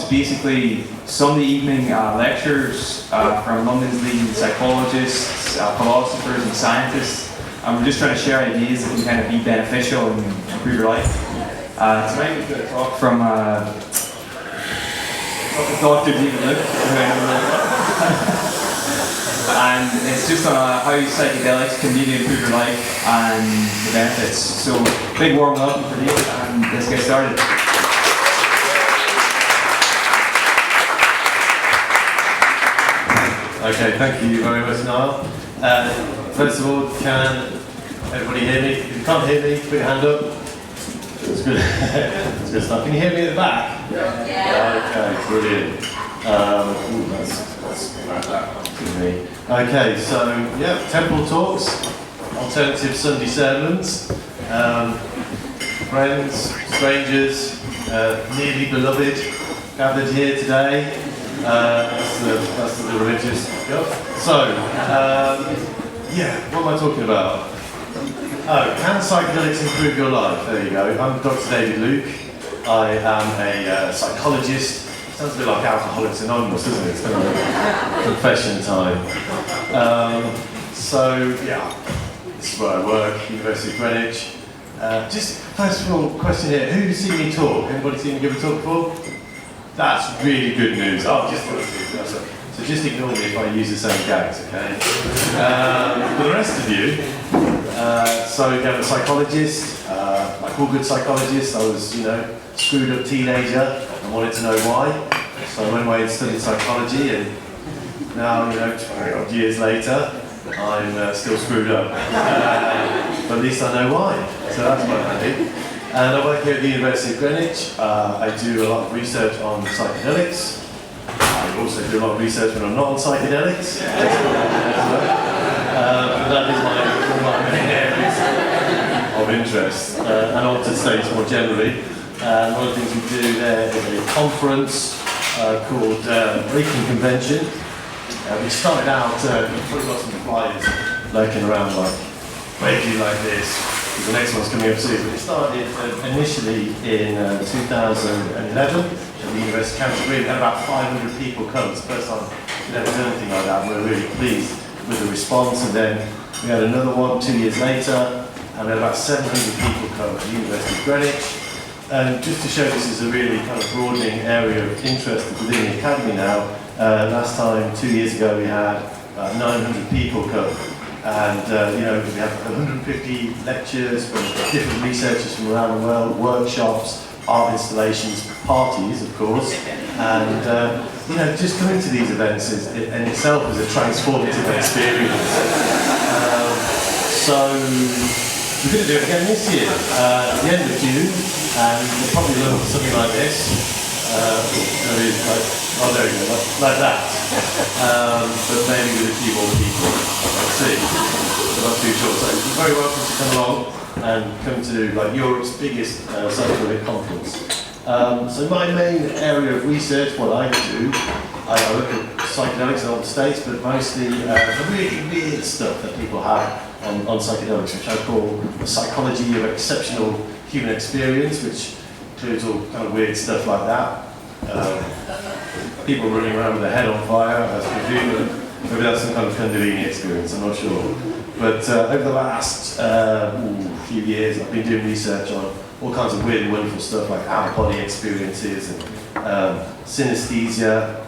basically Sunday evening lectures from London's leading psychologists, philosophers and scientists. And we're just trying to share ideas that can kind of be beneficial and improve your life. Tonight we've got a talk from Dr. David Luke, and it's just on how psychedelics can really improve your life and the benefits. So, big warm welcome for David, and let's get started. Okay, thank you very much, Niall. First of all, can everybody hear me? If you can't hear me, put your hand up. That's good. That's good stuff. Can you hear me at the back? Yeah. Okay, brilliant. That's for me. Okay, so yeah, temple talks, alternative Sunday sermons, friends, strangers, nearly beloved gathered here today. That's the religious stuff. So, yeah, what am I talking about? Oh, can psychedelics improve your life? There you go. I'm Dr. David Luke. I am a psychologist. Sounds a bit like Alcoholics Anonymous, doesn't it? It's kind of a confession time. So, yeah, this is where I work, University of Greenwich. Just first of all, question here: who's seen me talk? Anybody seen me give a talk before? That's really good news. Oh, so just ignore me if I use the same gags, okay? For the rest of you, so again, I'm a psychologist. Like all good psychologists, I was, screwed up teenager and wanted to know why. So I went away and studied psychology, and now, 20 odd years later, I'm still screwed up. But at least I know why. So that's quite handy. And I work here at the University of Greenwich. I do a lot of research on psychedelics. I also do a lot of research when I'm not on psychedelics. But that is one of my main areas of interest. And altered states more generally. And one of the things we do there is a conference called Breaking Convention. We started out, we've probably got some flyers lurking around vaguely like this. The next one's coming up soon, but it started initially in 2011 at the University of Greenwich. We had about 500 people come. It's the first time we'd ever done anything like that. We were really pleased with the response, and then we had another one 2 years later, and we had about 700 people come at the University of Greenwich. And just to show this is a really kind of broadening area of interest within the academy now, last time, 2 years ago, we had about 900 people come. And we have 150 lectures from different researchers from around the world, workshops, art installations, parties, of course. And just coming to these events in itself is a transformative experience. So we're going to do it again this year, at the end of June, and we'll probably look something like this. There you go, like that. But maybe with a few more people. Let's see. I'm not too sure. So you're very welcome to come along and come to Europe's biggest psychedelic conference. So my main area of research, what I do, I look at psychedelics in all the states, but mostly the really weird stuff that people have on psychedelics, which I call the psychology of exceptional human experience, which includes all kind of weird stuff like that. People running around with their head on fire, as presumed. Maybe that's some kind of Kundalini experience, I'm not sure. But over the last few years, I've been doing research on all kinds of weird and wonderful stuff like out-of-body experiences and synesthesia,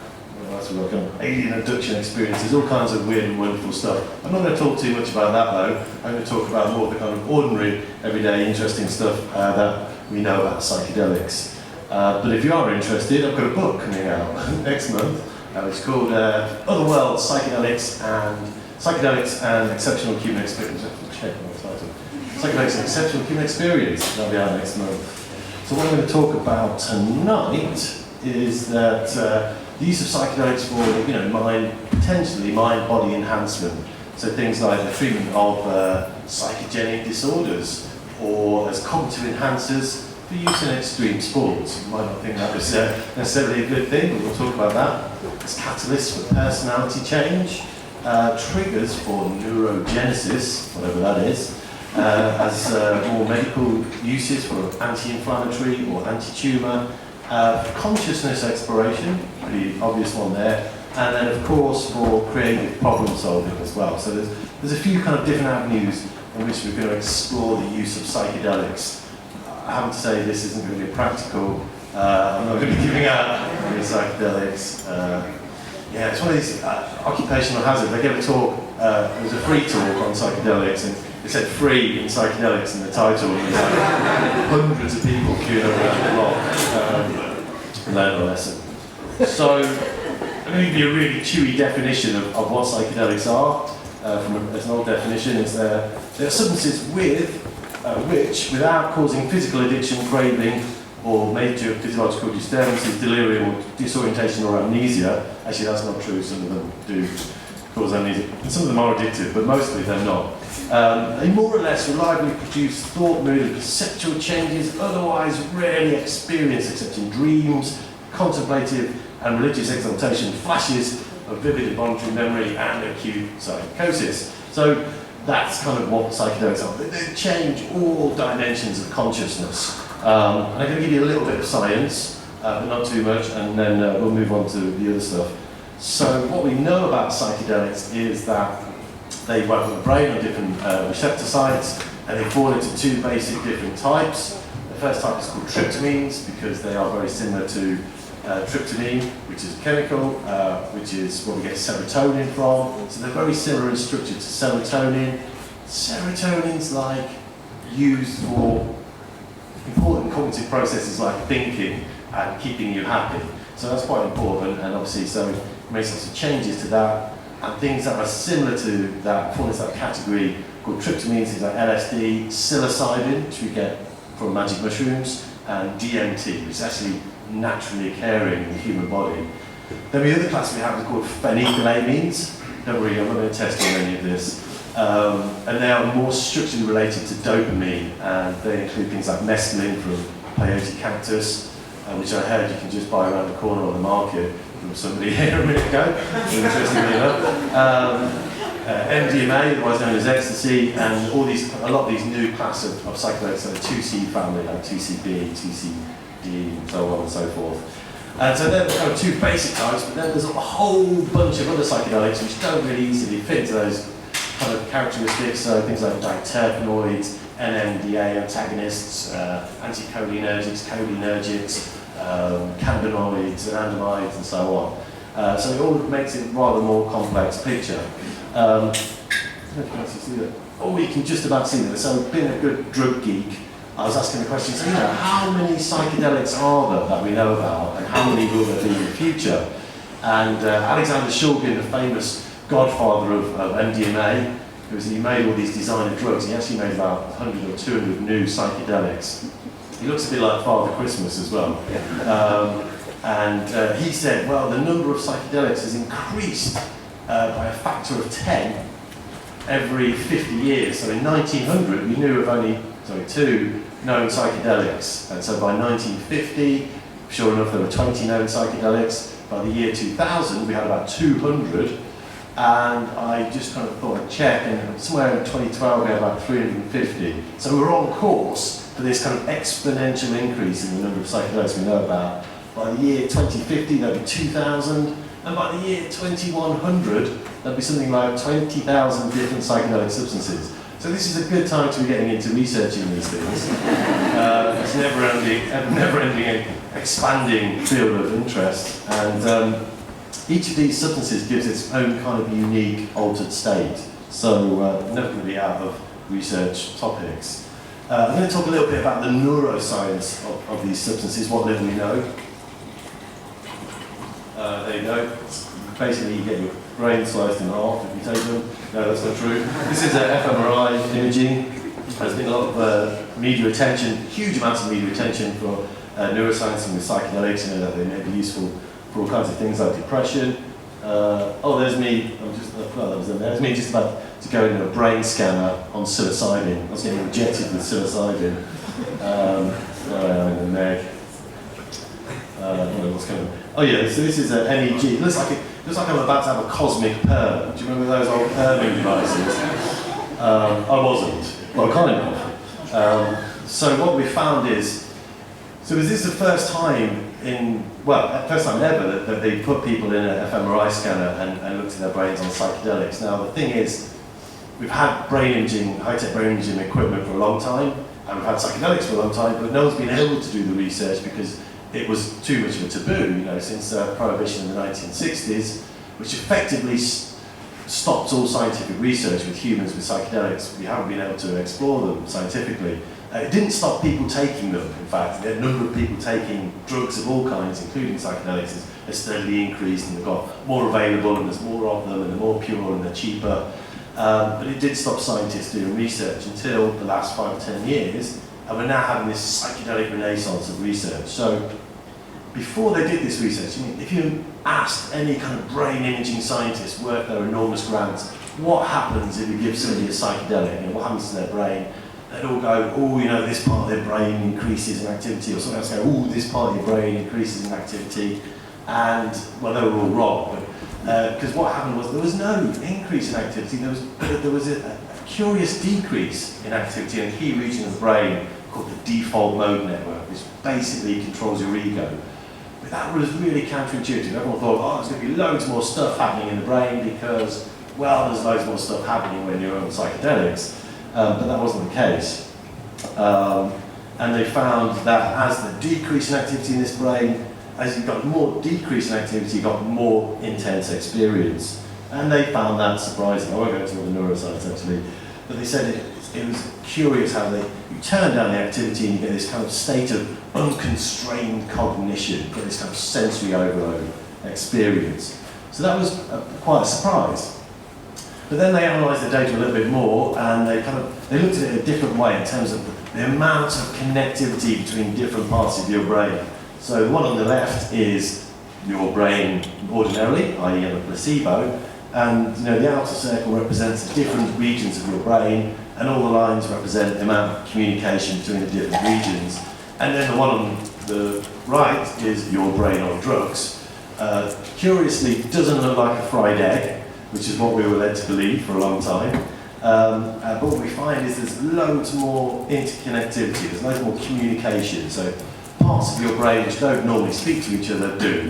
alien abduction experiences, all kinds of weird and wonderful stuff. I'm not going to talk too much about that though. I'm going to talk about more of the kind of ordinary, everyday, interesting stuff that we know about psychedelics. But if you are interested, I've got a book coming out next month. It's called Other Worlds, Psychedelics and Exceptional Human Experience. Psychedelics and Exceptional Human Experience. That'll be out next month. So what I'm going to talk about tonight is that the use of psychedelics for, potentially mind-body enhancement. So things like the treatment of psychogenic disorders, or as cognitive enhancers for use in extreme sports. You might not think that was necessarily a good thing, but we'll talk about that. As catalysts for personality change, triggers for neurogenesis, whatever that is, as more medical uses for anti-inflammatory or anti-tumour, Consciousness exploration, pretty obvious one there, and then of course for creative problem solving as well. So there's a few kind of different avenues in which we're going to explore the use of psychedelics. I have to say this isn't going to be practical. I'm not going to be giving out any psychedelics. Yeah, it's one of these occupational hazards. I gave a talk, it was a free talk on psychedelics, and it said free in psychedelics in the title, and there's like hundreds of people queuing up around the block and learn a lesson. So I'm going to give you a really chewy definition of what psychedelics are. As an old definition, is they're substances which, without causing physical addiction, craving, or major physiological disturbances, delirium, or disorientation, or amnesia. Actually, that's not true. Some of them do cause amnesia. And some of them are addictive, but mostly they're not. They more or less reliably produce thought, mood, and perceptual changes otherwise rarely experienced except in dreams, contemplative and religious exaltation, flashes of vivid involuntary memory, and acute psychosis. So that's kind of what psychedelics are. They change all dimensions of consciousness. I'm going to give you a little bit of science, but not too much, and then we'll move on to the other stuff. So what we know about psychedelics is that they work on the brain on different receptor sites, and they fall into two basic different types. The first type is called tryptamines, because they are very similar to tryptamine, which is a chemical, which is what we get serotonin from. So they're very similar in structure to serotonin. Serotonin's like used for important cognitive processes like thinking and keeping you happy. So that's quite important, and obviously so it makes lots of changes to that. And things that are similar to that fall into that category called tryptamines, things like LSD, psilocybin, which we get from magic mushrooms, and DMT, which is actually naturally occurring in the human body. Then the other class we have is called phenylethylamines. Don't worry, I'm not going to test on any of this. And they are more structurally related to dopamine, and they include things like mescaline from peyote cactus, which I heard you can just buy around the corner on the market from somebody here a minute ago, interestingly enough. MDMA, otherwise known as ecstasy, and a lot of these new class of psychedelics, like the 2C family, like 2CB, 2CD, and so on and so forth. And so they're the kind of two basic types, but then there's a whole bunch of other psychedelics which don't really easily fit into those kind of characteristics, so things like diterpenoids, NMDA antagonists, anticholinergics, cholinergics, cannabinoids, anandamides, and so on. So it all makes it a rather more complex picture. I don't know if you can actually see that. Oh, you can just about see that. So being a good drug geek, I was asking the question, so how many psychedelics are there that we know about, and how many will there be in the future? And Alexander Shulgin, the famous godfather of MDMA, he made all these designer drugs. He actually made about 100 or 200 new psychedelics. He looks a bit like Father Christmas as well. And he said, well, the number of psychedelics has increased by a factor of 10 every 50 years. So in 1900, we knew of only two known psychedelics. And so by 1950, sure enough, there were 20 known psychedelics. By the year 2000, we had about 200. And I just kind of thought I'd check, and somewhere in 2012 we had about 350. So we're on course for this kind of exponential increase in the number of psychedelics we know about. By the year 2050 there'll be 2,000, and by the year 2100 there'll be something like 20,000 different psychedelic substances. So this is a good time to be getting into researching these things. It's never-ending, expanding field of interest, and each of these substances gives its own kind of unique altered state, so never going to be out of research topics. I'm going to talk a little bit about the neuroscience of these substances, what little we know. There you go. Basically, you get your brain sliced in half if you take them. No, that's not true. This is fMRI imaging. There's been a lot of media attention, huge amounts of media attention for neuroscience and with psychedelics, that they may be useful for all kinds of things like depression. There's me. There's me just about to go into a brain scanner on psilocybin. I was getting injected with psilocybin. In the neck. I don't know what's going on. Oh yeah, so this is an NEG. It looks like I'm about to have a cosmic perm. Do you remember those old perming devices? I wasn't. Well, kind of. So what we found is, so is this the first time first time ever, that they put people in an fMRI scanner and looked at their brains on psychedelics. Now, the thing is, we've had brain imaging, high-tech brain imaging equipment for a long time, and we've had psychedelics for a long time, but no one's been able to do the research because it was too much of a taboo, since Prohibition in the 1960s, which effectively stopped all scientific research with humans with psychedelics. We haven't been able to explore them scientifically. It didn't stop people taking them, in fact. The number of people taking drugs of all kinds, including psychedelics, has steadily increased, and they've got more available, and there's more of them, and they're more pure, and they're cheaper. But it did stop scientists doing research until the last 5 or 10 years, and we're now having this psychedelic renaissance of research. So before they did this research, if you asked any kind of brain imaging scientist worth their enormous grants, what happens if you give somebody a psychedelic? What happens to their brain? They'd all go, this part of their brain increases in activity, or someone else go, this part of your brain increases in activity. And, well, they were all wrong, because what happened was there was no increase in activity, there was a curious decrease in activity in a key region of the brain called the default mode network, which basically controls your ego. But that was really counterintuitive. Everyone thought, there's going to be loads more stuff happening in the brain because, there's loads more stuff happening when you're on psychedelics. But that wasn't the case. And they found that as the decrease in activity in this brain, as you got more decrease in activity, you got more intense experience. And they found that surprising. I won't go into all the neuroscience actually, but they said it was curious how you turn down the activity and you get this kind of state of unconstrained cognition, you get this kind of sensory overload experience. So that was quite a surprise. But then they analysed the data a little bit more, and they looked at it a different way in terms of the amount of connectivity between different parts of your brain. So the one on the left is your brain ordinarily, i.e. on a placebo, and the outer circle represents the different regions of your brain, and all the lines represent the amount of communication between the different regions. And then the one on the right is your brain on drugs. Curiously, it doesn't look like a fried egg, which is what we were led to believe for a long time. But what we find is there's loads more interconnectivity, there's loads more communication. So parts of your brain which don't normally speak to each other do.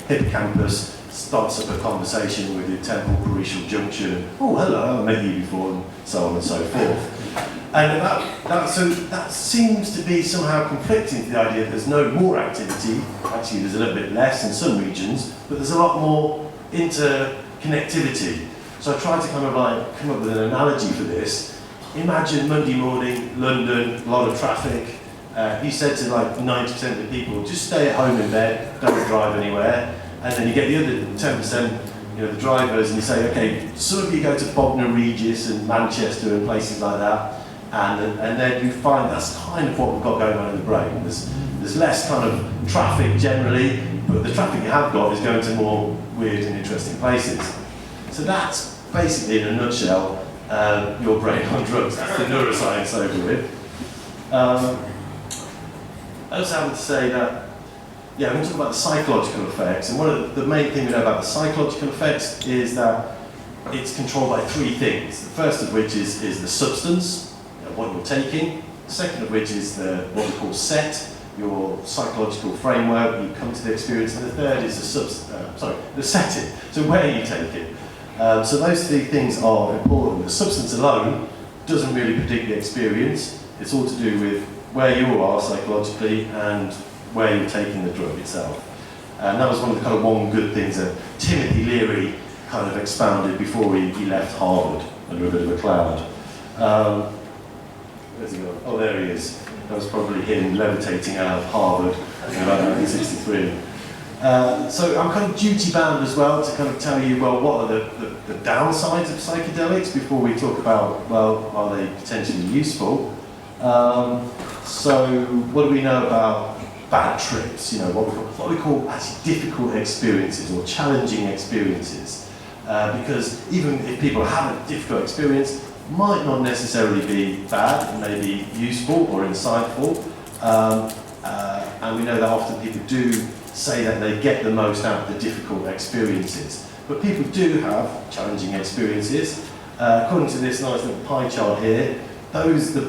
Hippocampus starts up a conversation with your temporal parietal junction. Oh, hello, I've met you before, and so on and so forth. And that seems to be somehow conflicting to the idea that there's no more activity. Actually, there's a little bit less in some regions, but there's a lot more interconnectivity. So I tried to come up with an analogy for this. Imagine Monday morning, London, a lot of traffic. You said to 90% of the people, just stay at home in bed, don't drive anywhere. And then you get the other 10%, the drivers, and you say, okay, some of you go to Bognor Regis and Manchester and places like that, and then you find that's kind of what we've got going on in the brain. There's less kind of traffic generally, but the traffic you have got is going to more weird and interesting places. So that's basically, in a nutshell, your brain on drugs. That's the neuroscience over with. I also happen to say that, we're going to talk about the psychological effects, and one of the main things we know about the psychological effects is that it's controlled by 3 things. The first of which is the substance, what you're taking. The second of which is what we call set, your psychological framework, you come to the experience, and the third is the setting, so where you take it. So those 3 things are important. The substance alone doesn't really predict the experience. It's all to do with where you are psychologically and where you're taking the drug itself. And that was one of the one good things that Timothy Leary kind of expounded before he left Harvard under a bit of a cloud. Where's he gone? Oh, there he is. That was probably him levitating out of Harvard in about 1963. So I'm kind of duty bound as well to kind of tell you, what are the downsides of psychedelics before we talk about, are they potentially useful? So what do we know about bad trips? What we call actually difficult experiences or challenging experiences. Because even if people have a difficult experience, might not necessarily be bad, it may be useful or insightful. And we know that often people do say that they get the most out of the difficult experiences. But people do have challenging experiences. According to this nice little pie chart here, the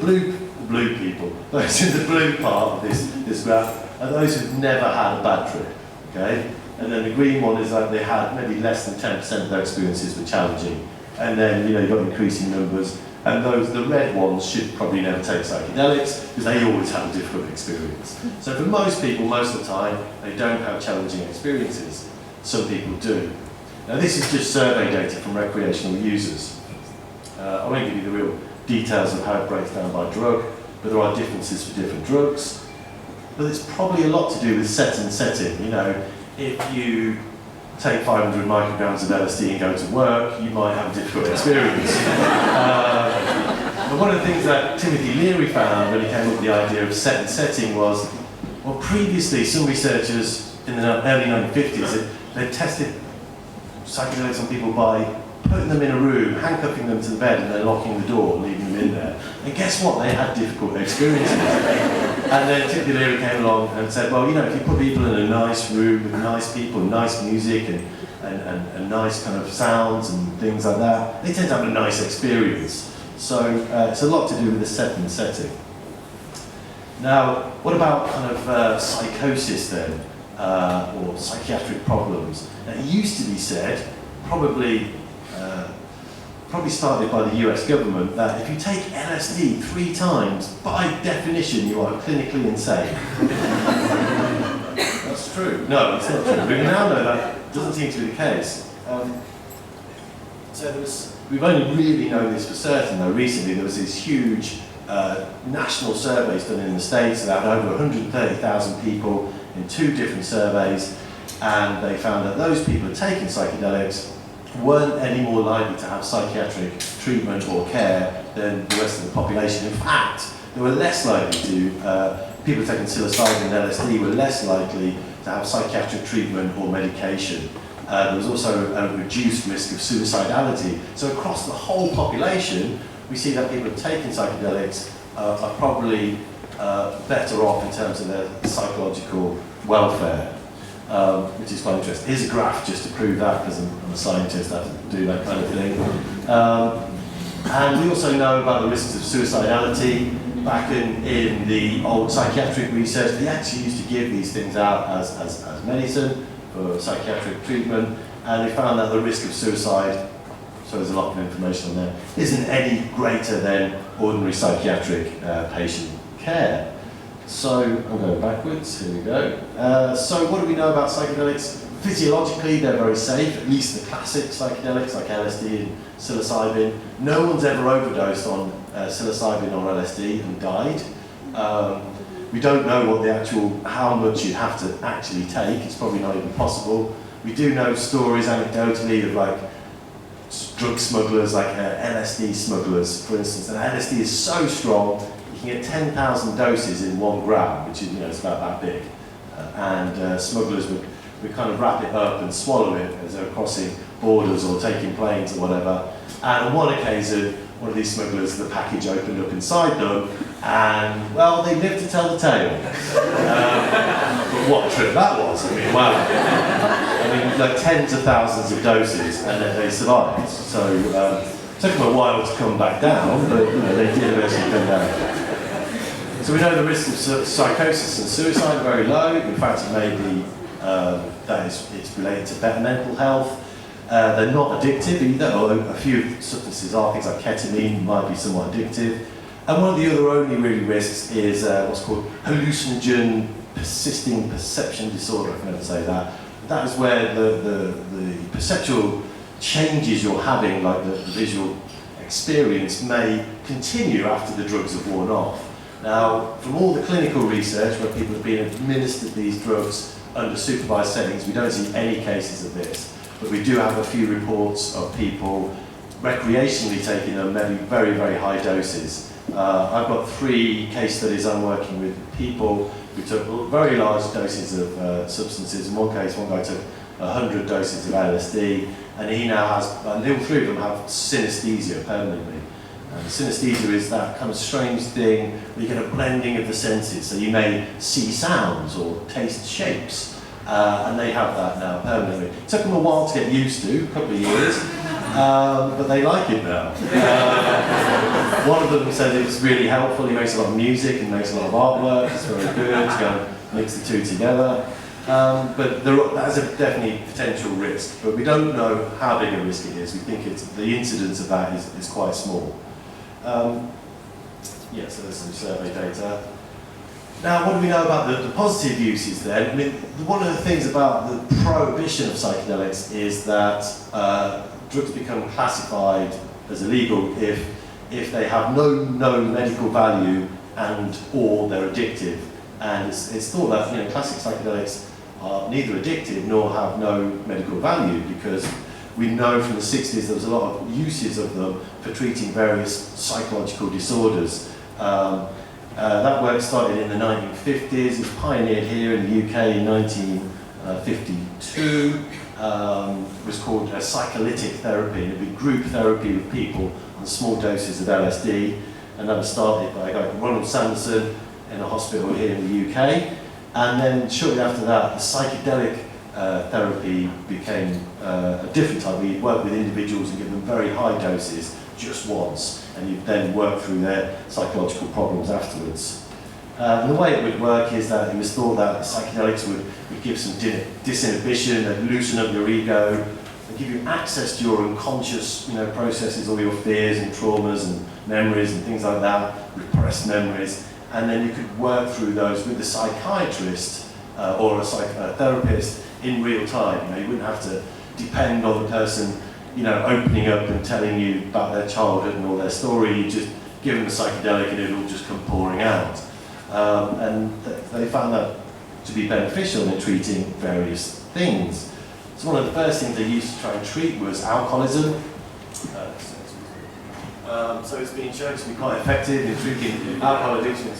blue people, those in the blue part of this graph, are those who've never had a bad trip, okay? And then the green one is that they had maybe less than 10% of their experiences were challenging. And then, you've got increasing numbers. And the red ones should probably never take psychedelics because they always have a difficult experience. So for most people, most of the time, they don't have challenging experiences. Some people do. Now this is just survey data from recreational users. I won't give you the real details of how it breaks down by drug, but there are differences for different drugs. But it's probably a lot to do with setting. If you take 500 micrograms of LSD and go to work, you might have a difficult experience. But one of the things that Timothy Leary found when he came up with the idea of setting was, well, previously some researchers in the early 1950s, they tested psychedelics on people by putting them in a room, handcuffing them to the bed and then locking the door and leaving them in there. And guess what? They had difficult experiences. And then Timothy Leary came along and said, well, if you put people in a nice room with nice people, nice music and nice kind of sounds and things like that, they tend to have a nice experience. So it's a lot to do with the setting. Now, what about kind of psychosis then, or psychiatric problems? Now, it used to be said, probably started by the US government, that if you take LSD 3 times, by definition you are clinically insane. That's true. No, it's not true. We now know that doesn't seem to be the case. We've only really known this for certain though. Recently there was these huge national surveys done in the States that had over 130,000 people in 2 different surveys, and they found that those people who taking psychedelics weren't any more likely to have psychiatric treatment or care than the rest of the population. In fact, they were less likely to, people taking psilocybin and LSD were less likely to have psychiatric treatment or medication. There was also a reduced risk of suicidality. So across the whole population, we see that people taking psychedelics are probably better off in terms of their psychological welfare. Which is quite interesting. Here's a graph just to prove that, because I'm a scientist, I have to do that kind of thing. And we also know about the risks of suicidality. Back in the old psychiatric research, they actually used to give these things out as medicine for psychiatric treatment, and they found that the risk of suicide, so there's a lot of information on there, isn't any greater than ordinary psychiatric patient care. So, I'm going backwards, here we go. So what do we know about psychedelics? Physiologically, they're very safe, at least the classic psychedelics like LSD and psilocybin. No one's ever overdosed on psilocybin or LSD and died. We don't know how much you have to actually take, it's probably not even possible. We do know stories anecdotally of drug smugglers, LSD smugglers, for instance, and LSD is so strong, you can get 10,000 doses in 1 gram, which is, it's about that big. And smugglers would kind of wrap it up and swallow it as they're crossing borders or taking planes or whatever. And on one occasion, one of these smugglers, the package opened up inside them, and, well, they lived to tell the tale. But what a trip that was. Tens of thousands of doses, and then they survived. So it took them a while to come back down, but they did eventually come down. So we know the risks of psychosis and suicide are very low. In fact, it may be it's related to better mental health. They're not addictive either, although a few substances are. Things like ketamine might be somewhat addictive. And one of the other only really risks is what's called hallucinogen persisting perception disorder, if I can say that. That is where the perceptual changes you're having, like the visual experience, may continue after the drugs have worn off. Now, from all the clinical research where people have been administered these drugs under supervised settings, we don't see any cases of this. But we do have a few reports of people recreationally taking them, maybe very, very high doses. I've got 3 case studies I'm working with people who took very large doses of substances. In one case, one guy took 100 doses of LSD, and he now has, and all 3 of them have synesthesia permanently. And synesthesia is that kind of strange thing where you get a blending of the senses. So you may see sounds or taste shapes, and they have that now permanently. It took them a while to get used to, a couple of years, but they like it now. One of them said it's really helpful. He makes a lot of music and makes a lot of artwork. It's very good to go and mix the two together. But that's a definitely potential risk, but we don't know how big a risk it is. We think the incidence of that is quite small. Yeah, so there's some survey data. Now, what do we know about the positive uses then? I mean, one of the things about the prohibition of psychedelics is that drugs become classified as illegal if they have no known medical value and or they're addictive. And it's thought that classic psychedelics are neither addictive nor have no medical value, because we know from the 60s there was a lot of uses of them for treating various psychological disorders. That work started in the 1950s. It was pioneered here in the UK in 1952. It was called psycholytic therapy. It would be group therapy with people on small doses of LSD, and that was started by a guy called Ronald Sanderson in a hospital here in the UK. And then shortly after that, the psychedelic therapy became a different type. We work with individuals and give them very high doses just once, and you then work through their psychological problems afterwards. And the way it would work is that it was thought that psychedelics would give some disinhibition, they'd loosen up your ego, they'd give you access to your unconscious processes, all your fears and traumas and memories and things like that, repressed memories, and then you could work through those with the psychiatrist or a therapist in real time. You wouldn't have to depend on the person opening up and telling you about their childhood and all their story. You just give them a psychedelic and it'll just come pouring out. And they found that to be beneficial in treating various things. So one of the first things they used to try and treat was alcoholism. So it's been shown to be quite effective in treating alcohol addiction.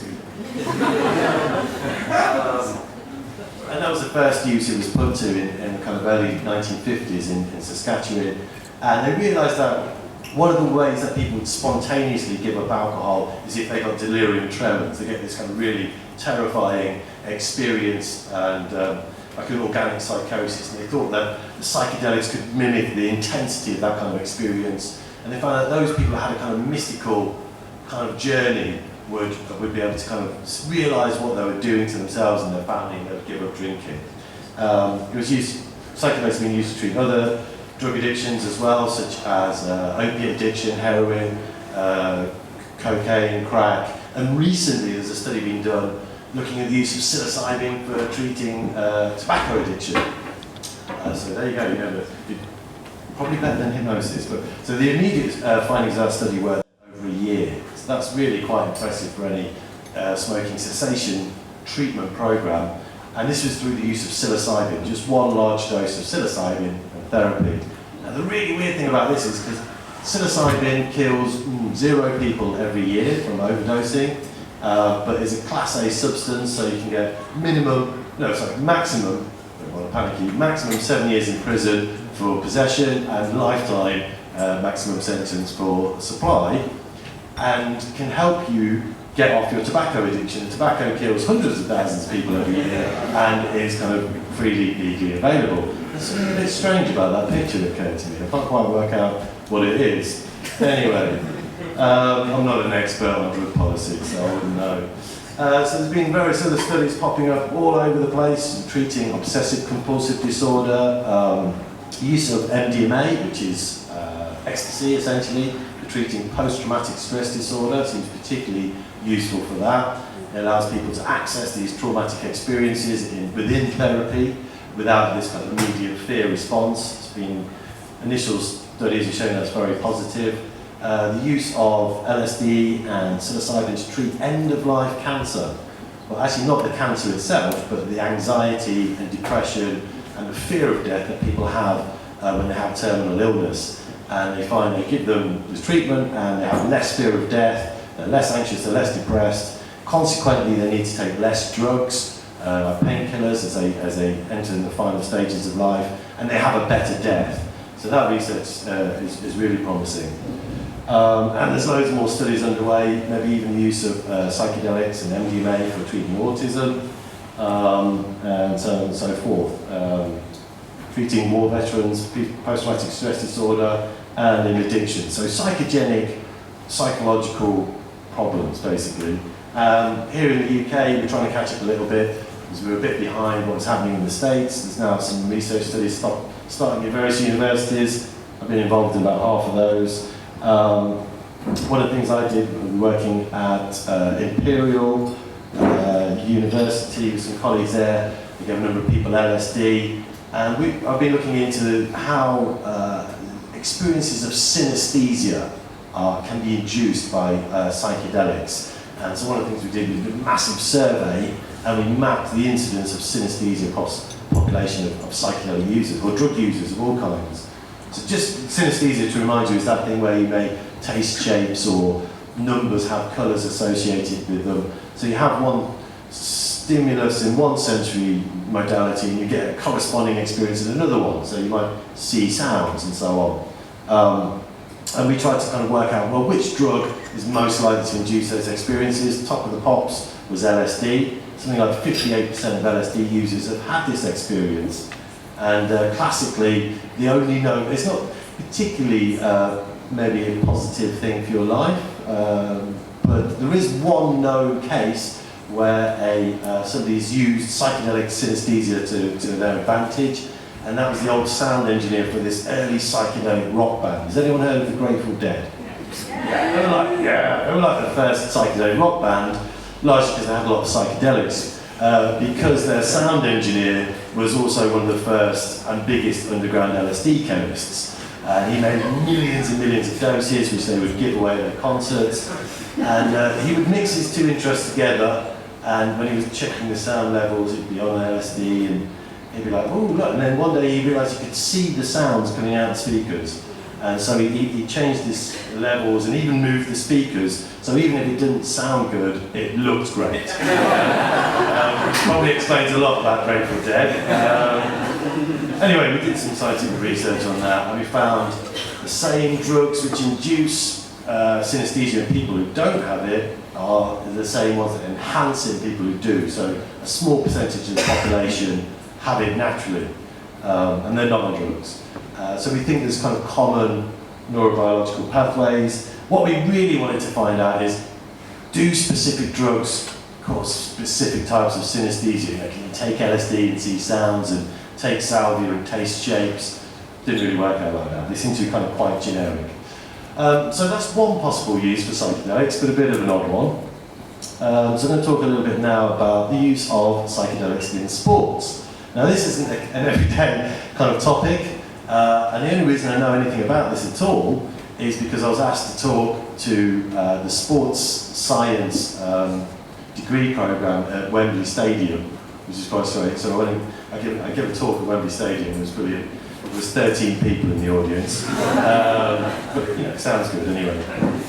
And that was the first use it was put to in the kind of early 1950s in Saskatchewan. And they realised that one of the ways that people would spontaneously give up alcohol is if they got delirium tremens. They get this kind of really terrifying experience and like an organic psychosis. And they thought that the psychedelics could mimic the intensity of that kind of experience. And they found that those people that had a kind of mystical kind of journey would be able to kind of realise what they were doing to themselves and their family, and they would give up drinking. Psychedelics have been used to treat other drug addictions as well, such as opiate addiction, heroin, cocaine, crack, and recently there's a study being done looking at the use of psilocybin for treating tobacco addiction. So there you go, probably better than hypnosis. So the immediate findings of that study were over a year. So that's really quite impressive for any smoking cessation treatment program. And this was through the use of psilocybin, just one large dose of psilocybin therapy. Now the really weird thing about this is because psilocybin kills 0 people every year from overdosing, but it's a Class A substance, so you can get maximum, don't want to panic you, maximum 7 years in prison for possession and lifetime maximum sentence for supply, and can help you get off your tobacco addiction. Tobacco kills hundreds of thousands of people every year and is kind of freely, legally available. There's something a bit strange about that picture that occurred to me. I can't quite work out what it is. Anyway, I'm not an expert on drug policy, so I wouldn't know. So there's been various other studies popping up all over the place, treating obsessive compulsive disorder, use of MDMA, which is ecstasy essentially, for treating post-traumatic stress disorder, seems particularly useful for that. It allows people to access these traumatic experiences within therapy without this kind of immediate fear response. It's been, initial studies have shown that's very positive. The use of LSD and psilocybin to treat end-of-life cancer. Well, actually not the cancer itself, but the anxiety and depression and the fear of death that people have when they have terminal illness. And they find they give them this treatment and they have less fear of death, they're less anxious, they're less depressed. Consequently, they need to take less drugs, like painkillers, as they enter in the final stages of life, and they have a better death. So that research is really promising. And there's loads more studies underway, maybe even the use of psychedelics and MDMA for treating autism, and so on and so forth. Treating war veterans, post-traumatic stress disorder, and in addiction. So psychogenic, psychological problems, basically. Here in the UK, we're trying to catch up a little bit. because we were a bit behind what was happening in the States. There's now some research studies starting at various universities. I've been involved in about half of those. One of the things I did working at Imperial University with some colleagues there, we gave a number of people LSD, and I've been looking into how experiences of synesthesia can be induced by psychedelics. And so one of the things we did was a massive survey, and we mapped the incidence of synesthesia across the population of psychedelic users, or drug users of all kinds. So just synesthesia, to remind you, is that thing where you may taste shapes or numbers have colours associated with them. So you have one stimulus in one sensory modality and you get a corresponding experience in another one. So you might see sounds and so on. And we tried to kind of work out, well, which drug is most likely to induce those experiences. Top of the pops was LSD. Something like 58% of LSD users have had this experience. And classically, the only known, it's not particularly maybe a positive thing for your life, but there is one known case where somebody's used psychedelic synesthesia to their advantage, and that was the old sound engineer for this early psychedelic rock band. Has anyone heard of the Grateful Dead? Yeah. They were like the first psychedelic rock band, largely because they had a lot of psychedelics. Because their sound engineer was also one of the first and biggest underground LSD chemists. He made millions and millions of doses, which they would give away at their concerts. And he would mix his two interests together, and when he was checking the sound levels, he'd be on LSD, and he'd be like, oh, look. And then one day he realised he could see the sounds coming out of the speakers. And so he changed his levels and even moved the speakers, so even if it didn't sound good, it looked great. Which probably explains a lot about Grateful Dead. Anyway, we did some scientific research on that, and we found the same drugs which induce synesthesia in people who don't have it are the same ones that enhance it in people who do. So a small percentage of the population have it naturally, and they're not on drugs. So we think there's kind of common neurobiological pathways. What we really wanted to find out is, do specific drugs cause specific types of synesthesia? You know, can you take LSD and see sounds, and take salvia and taste shapes? Didn't really work out like that. They seem to be kind of quite generic. So that's one possible use for psychedelics, but a bit of an odd one. So I'm going to talk a little bit now about the use of psychedelics in sports. Now this isn't an everyday kind of topic, and the only reason I know anything about this at all is because I was asked to talk to the sports science degree program at Wembley Stadium, which is quite strange. So I gave a talk at Wembley Stadium. It was brilliant. There was 13 people in the audience, but you know, it sounds good anyway.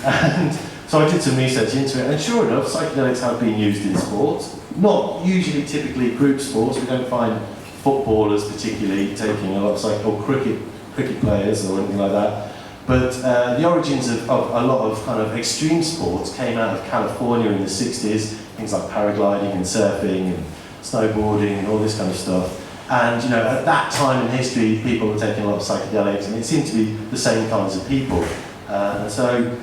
And so I did some research into it, and sure enough, psychedelics have been used in sports. Not usually, typically group sports. We don't find footballers particularly taking a lot of or cricket players or anything like that. But the origins of a lot of kind of extreme sports came out of California in the 60s, things like paragliding and surfing and snowboarding and all this kind of stuff. And you know, at that time in history, people were taking a lot of psychedelics, and it seemed to be the same kinds of people. And so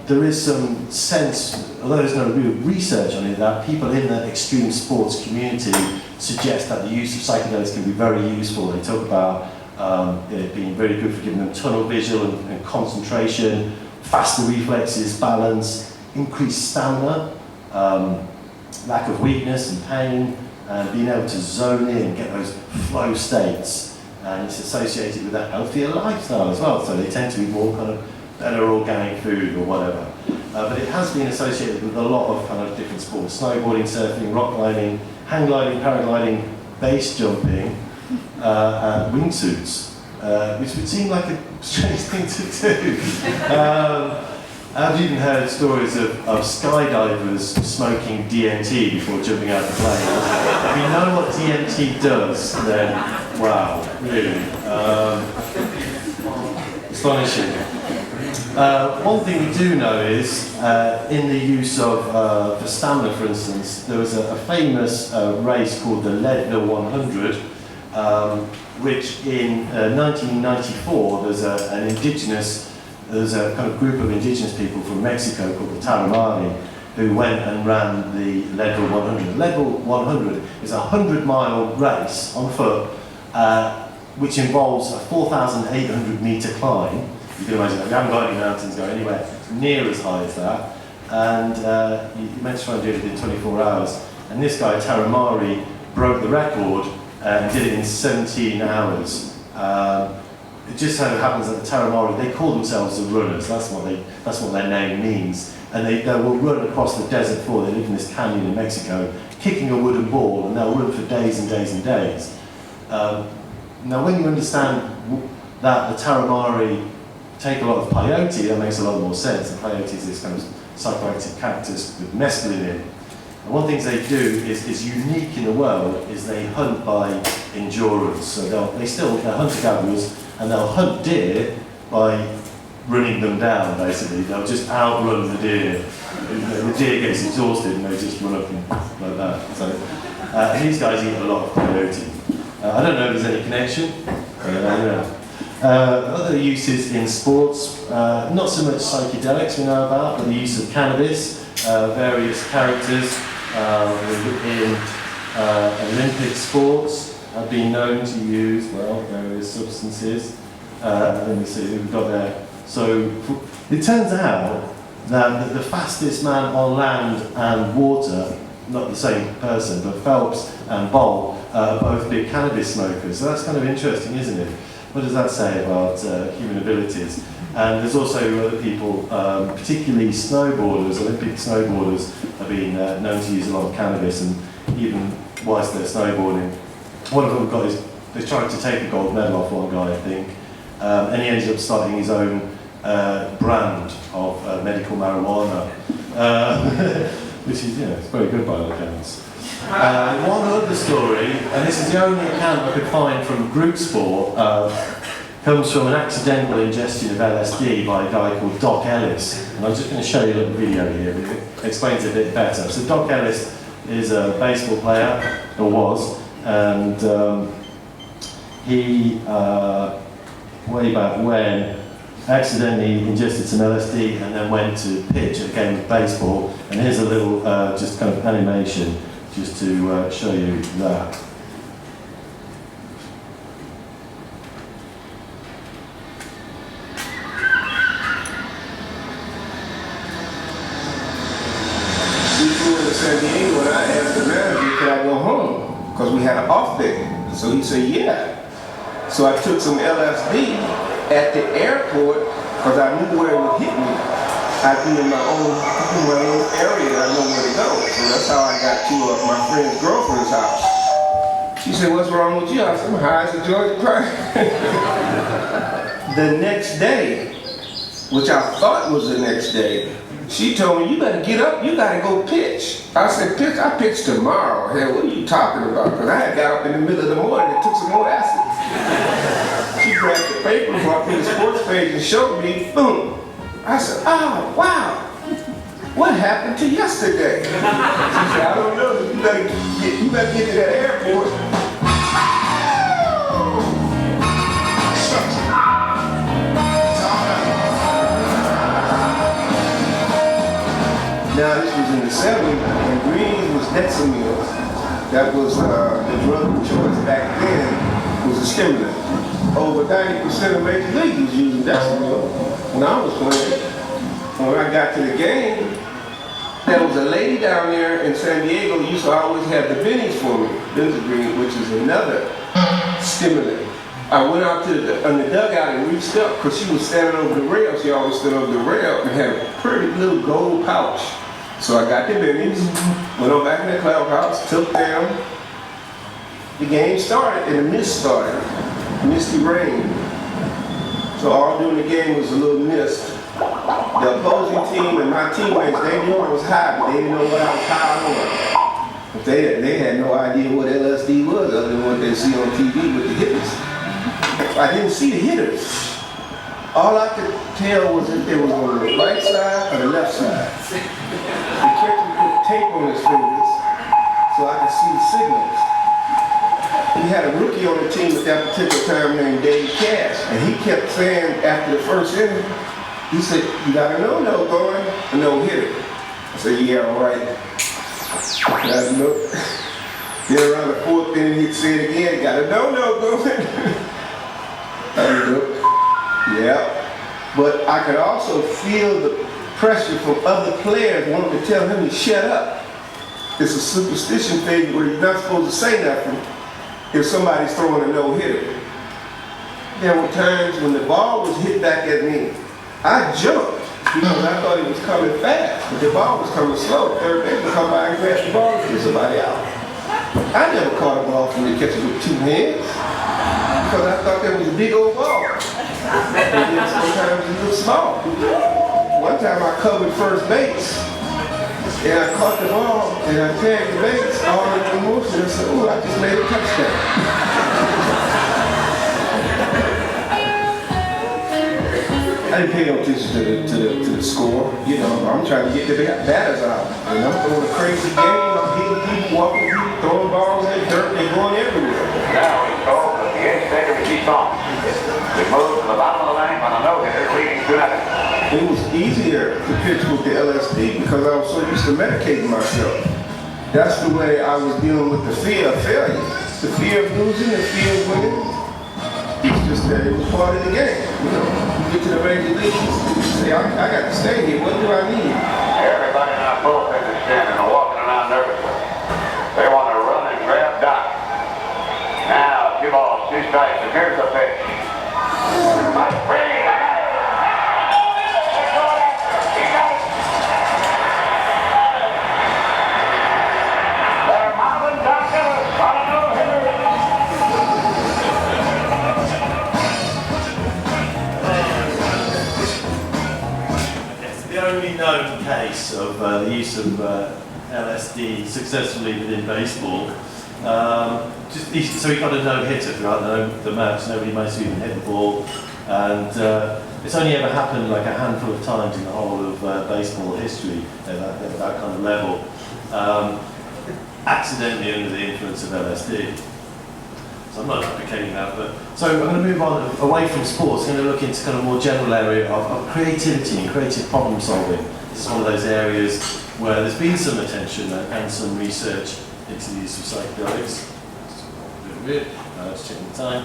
there is some sense, although there's no real research on it, that people in the extreme sports community suggest that the use of psychedelics can be very useful. They talk about it being very good for giving them tunnel vision and concentration, faster reflexes, balance, increased stamina, lack of weakness and pain, and being able to zone in and get those flow states. And it's associated with a healthier lifestyle as well, so they tend to eat more kind of better organic food or whatever. But it has been associated with a lot of kind of different sports: snowboarding, surfing, rock climbing, hang gliding, paragliding, base jumping, wingsuits, which would seem like a strange thing to do. I've even heard stories of skydivers smoking DMT before jumping out of the plane. If you know what DMT does, then wow, really. Astonishing. One thing we do know is, in the use of, for stamina for instance, there was a famous race called the Leadville 100, which in 1994 there's a kind of group of indigenous people from Mexico called the Tarahumara, who went and ran the Leadville 100. Leadville 100 is a 100-mile race on foot, which involves a 4,800 metre climb. You can imagine that. We haven't got any mountains going anywhere near as high as that. And you meant to try and do it in 24 hours. And this guy, Taramari, broke the record and did it in 17 hours. It just so happens that the Taramari, they call themselves the runners. That's what their name means. And they will run across the desert floor. They live in this canyon in Mexico, kicking a wooden ball, and they'll run for days and days and days. Now, when you understand that the Taramari take a lot of peyote, that makes a lot more sense. And peyote is this kind of psychoactive cactus with mescaline in. And one of the things they do is unique in the world, is they hunt by endurance. So they're hunter-gatherers, and they'll hunt deer by running them down, basically. They'll just outrun the deer. The deer gets exhausted and they just run up and like that. So, and these guys eat a lot of peyote. I don't know if there's any connection. Other uses in sports, not so much psychedelics we know about, but the use of cannabis. Various characters in Olympic sports have been known to use, various substances. Let me see who we've got there. So it turns out that the fastest man on land and water, not the same person, but Phelps and Bolt, are both big cannabis smokers. So that's kind of interesting, isn't it? What does that say about human abilities? And there's also other people, particularly snowboarders, Olympic snowboarders, have been known to use a lot of cannabis, and even whilst they're snowboarding. One of them they tried to take a gold medal off one guy, I think, and he ended up starting his own brand of medical marijuana, which is, it's very good by all accounts. One other story, and this is the only account I could find from group sport, comes from an accidental ingestion of LSD by a guy called Doc Ellis. And I'm just going to show you a little video here, it explains it a bit better. So Doc Ellis is a baseball player, or was, and he, way back when, accidentally ingested some LSD and then went to pitch a game of baseball. And here's a little just kind of animation just to show you that. We flew into San Diego and I asked the manager, can I go home? Because we had an off day. So he said, yeah. So I took some LSD at the airport because I knew where it would hit me. I'd be in my own area, I know where to go. So that's how I got to my friend's girlfriend's house. She said, what's wrong with you? I said, I'm high as a Georgia pine. The next day, which I thought was the next day, she told me, you better get up, you gotta go pitch. I said, pitch? I pitch tomorrow. Hell, what are you talking about? Because I had got up in the middle of the morning and took some more acid. She grabbed the paper before I put the sports page and showed me, boom. I said, oh, wow. What happened to yesterday? She said, I don't know. You better get to that airport. Now, this was in the 70s, and green was Dexamil. That was the drug of choice back then, was a stimulant. Over 90% of major leagues was using Dexamil when I was playing. When I got to the game, there was a lady down there in San Diego who used to always have the bennies for me, Benzagreen, which is another stimulant. I went out to the dugout and reached up because she was standing over the rail. She always stood over the rail and had a pretty little gold pouch. So I got the bennies, went on back in the clubhouse, took them. The game started and the mist started, misty rain. So all during the game was a little mist. The opposing team and my teammates, they knew I was high, but they didn't know what I was high on. But they had no idea what LSD was other than what they see on TV with the hitters. I didn't see the hitters. All I could tell was if they was on the right side or the left side. The catcher put tape on his fingers so I could see the signals. We had a rookie on the team at that particular time named Dave Cash, and he kept saying after the first inning, he said, you got a no-no going, a no-hitter. I said, yeah, all right. And I looked. Then around the fourth inning, he'd say it again, got a no-no going. I looked, yeah. But I could also feel the pressure from other players wanting to tell him to shut up. It's a superstition thing where you're not supposed to say nothing if somebody's throwing a no-hitter. There were times when the ball was hit back at me, I jumped because I thought it was coming fast, but the ball was coming slow. Third base would come by and grab the ball and get somebody out. I never caught a ball from the catcher with two hands because I thought that was a big old ball. And then sometimes it looked small. One time I covered first base and I caught the ball and I tagged the base all in the motion. I said, oh, I just made a touchdown. I didn't pay no attention to the score. You know, I'm trying to get the batters out. And I'm throwing a crazy game. I'm hitting people, walking people, throwing balls in the dirt. They're going everywhere. Now we call the eighth-second keep on. We move to the bottom of the lane on a no-hitter, leading 2-0. It was easier to pitch with the LSD because I was so used to medicating myself. That's the way I was dealing with the fear of failure. The fear of losing, the fear of winning. It's just that it was part of the game. You know, you get to the major leagues, you say, I got to stay here. What do I need? Everybody in our bullpen is standing and walking around nervously. They want to run and grab Doc. Now, 2 balls, 2 strikes, and here's the pitch. Mike Brady! They're mobbing Doc Ellis on a no-hitter. The only known case of the use of LSD successfully within baseball. So he got a no-hitter throughout the match. Nobody managed to even hit the ball, and it's only ever happened like a handful of times in the whole of baseball history at that kind of level. Accidentally under the influence of LSD. So I'm not advocating that, but so I'm going to move on away from sports. I'm going to look into kind of more general area of creativity and creative problem solving. This is one of those areas where there's been some attention and some research into the use of psychedelics. A little bit, just checking the time.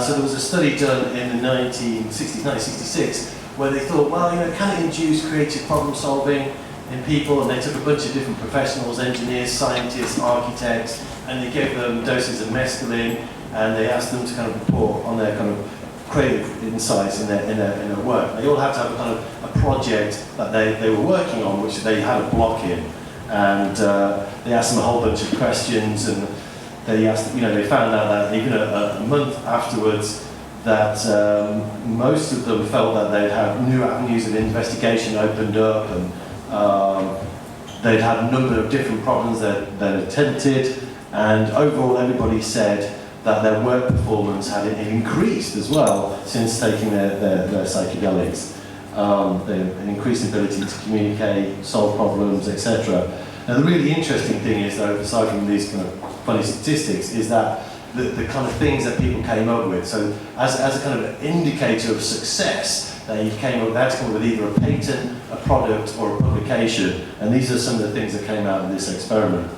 So there was a study done in the 1960s, 1966, where they thought, well, you know, can it induce creative problem solving in people? And they took a bunch of different professionals, engineers, scientists, architects, and they gave them doses of mescaline, and they asked them to kind of report on their kind of creative insights in their work. They all had to have a kind of a project that they were working on, which they had a block in, and they asked them a whole bunch of questions, and they asked, you know, they found out that even a month afterwards, that most of them felt that they'd had new avenues of investigation opened up, and they'd had a number of different problems that they'd attempted, and overall everybody said that their work performance had increased as well since taking their psychedelics. An increased ability to communicate, solve problems, etc. Now the really interesting thing is, though, aside from these kind of funny statistics, is that the kind of things that people came up with. So as a kind of indicator of success, they had to come up with either a patent, a product, or a publication. And these are some of the things that came out of this experiment.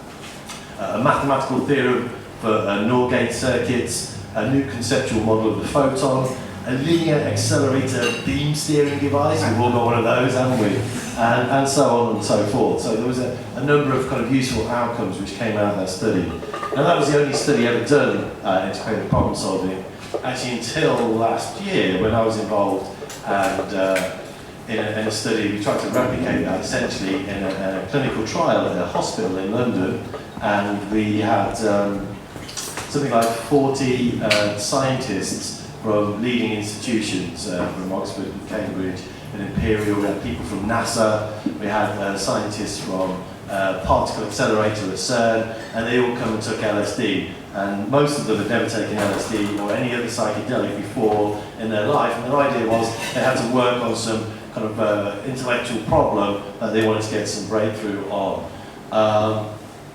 A mathematical theorem for NOR gate circuits, a new conceptual model of the photon, a linear accelerator beam steering device, we've all got one of those, haven't we? And so on and so forth. So there was a number of kind of useful outcomes which came out of that study. Now that was the only study ever done into creative problem solving, actually until last year when I was involved and in a study. We tried to replicate that essentially in a clinical trial at a hospital in London, and we had something like 40 scientists from leading institutions, from Oxford and Cambridge and Imperial. We had people from NASA, we had scientists from particle accelerator at CERN, and they all come and took LSD. And most of them had never taken LSD or any other psychedelic before in their life. And their idea was they had to work on some kind of intellectual problem that they wanted to get some breakthrough on.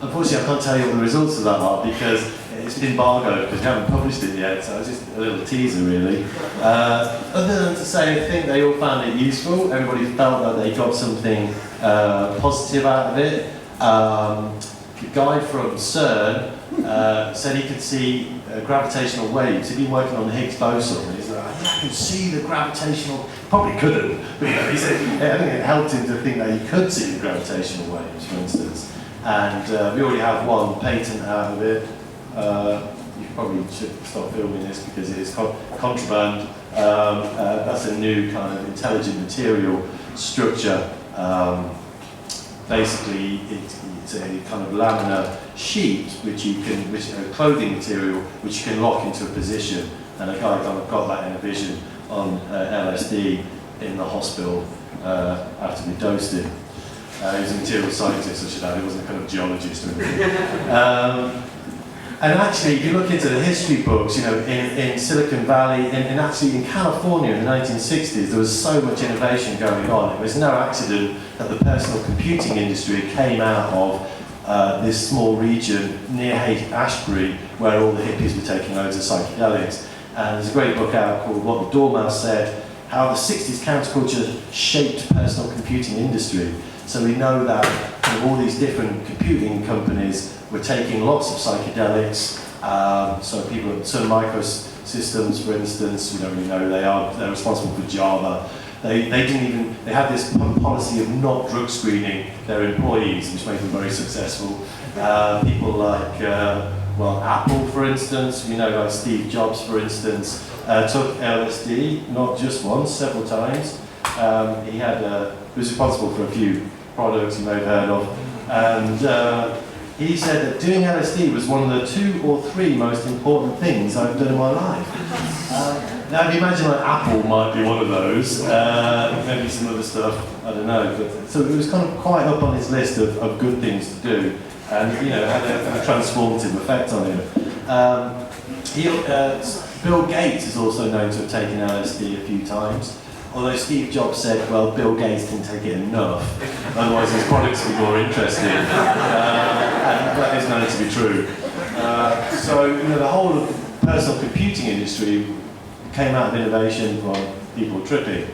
Unfortunately, I can't tell you what the results of that are because it's been embargoed because we haven't published it yet, so it's just a little teaser really. Other than to say, I think they all found it useful. Everybody felt that they got something positive out of it. The guy from CERN said he could see gravitational waves. He'd been working on the Higgs boson, and he's like, yeah, I can see the gravitational. Probably couldn't, but he said I think it helped him to think that he could see the gravitational waves, for instance. And we already have one patent out of it. You probably should stop filming this because it is contraband. That's a new kind of intelligent material structure. Basically, it's a kind of laminar sheet which is a clothing material which you can lock into a position. And a guy kind of got that in a vision on LSD in the hospital after we dosed him. He was a material scientist, I should add. He wasn't a kind of geologist or anything. And actually, if you look into the history books, you know, in Silicon Valley, and actually in California in the 1960s, there was so much innovation going on. It was no accident that the personal computing industry came out of this small region near Haight-Ashbury, where all the hippies were taking loads of psychedelics. And there's a great book out called What the Dormouse Said, How the 60s Counterculture Shaped Personal Computing Industry. So we know that all these different computing companies were taking lots of psychedelics. So people at Sun Microsystems, for instance, we don't really know who they are. They're responsible for Java. They had this policy of not drug screening their employees, which made them very successful. People like, Apple, for instance, we know like Steve Jobs, for instance, took LSD, not just once, several times. He was responsible for a few products you may have heard of, and he said that doing LSD was one of the 2 or 3 most important things I've done in my life. Now, if you imagine like Apple might be one of those, maybe some other stuff, I don't know. But, so it was kind of quite up on his list of good things to do, and you know, had a transformative effect on him. Bill Gates is also known to have taken LSD a few times. Although Steve Jobs said, well, Bill Gates didn't take it enough, otherwise his products would be more interesting. And that is known to be true. So, you know, the whole of the personal computing industry came out of innovation from people tripping.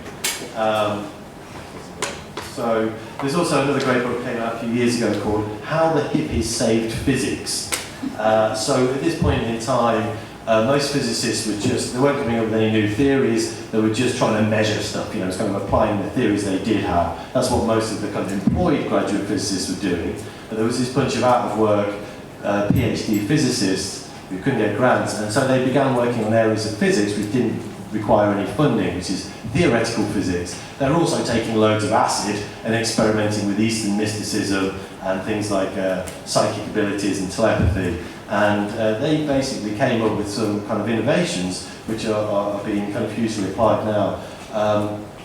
So, there's also another great book that came out a few years ago called How the Hippies Saved Physics. So, at this point in time, most physicists they weren't coming up with any new theories, they were just trying to measure stuff, you know, it's kind of applying the theories they did have. That's what most of the kind of employed graduate physicists were doing. But there was this bunch of out-of-work PhD physicists who couldn't get grants, and so they began working on areas of physics which didn't require any funding, which is theoretical physics. They're also taking loads of acid and experimenting with Eastern mysticism and things like psychic abilities and telepathy. And they basically came up with some kind of innovations which are being kind of hugely applied now.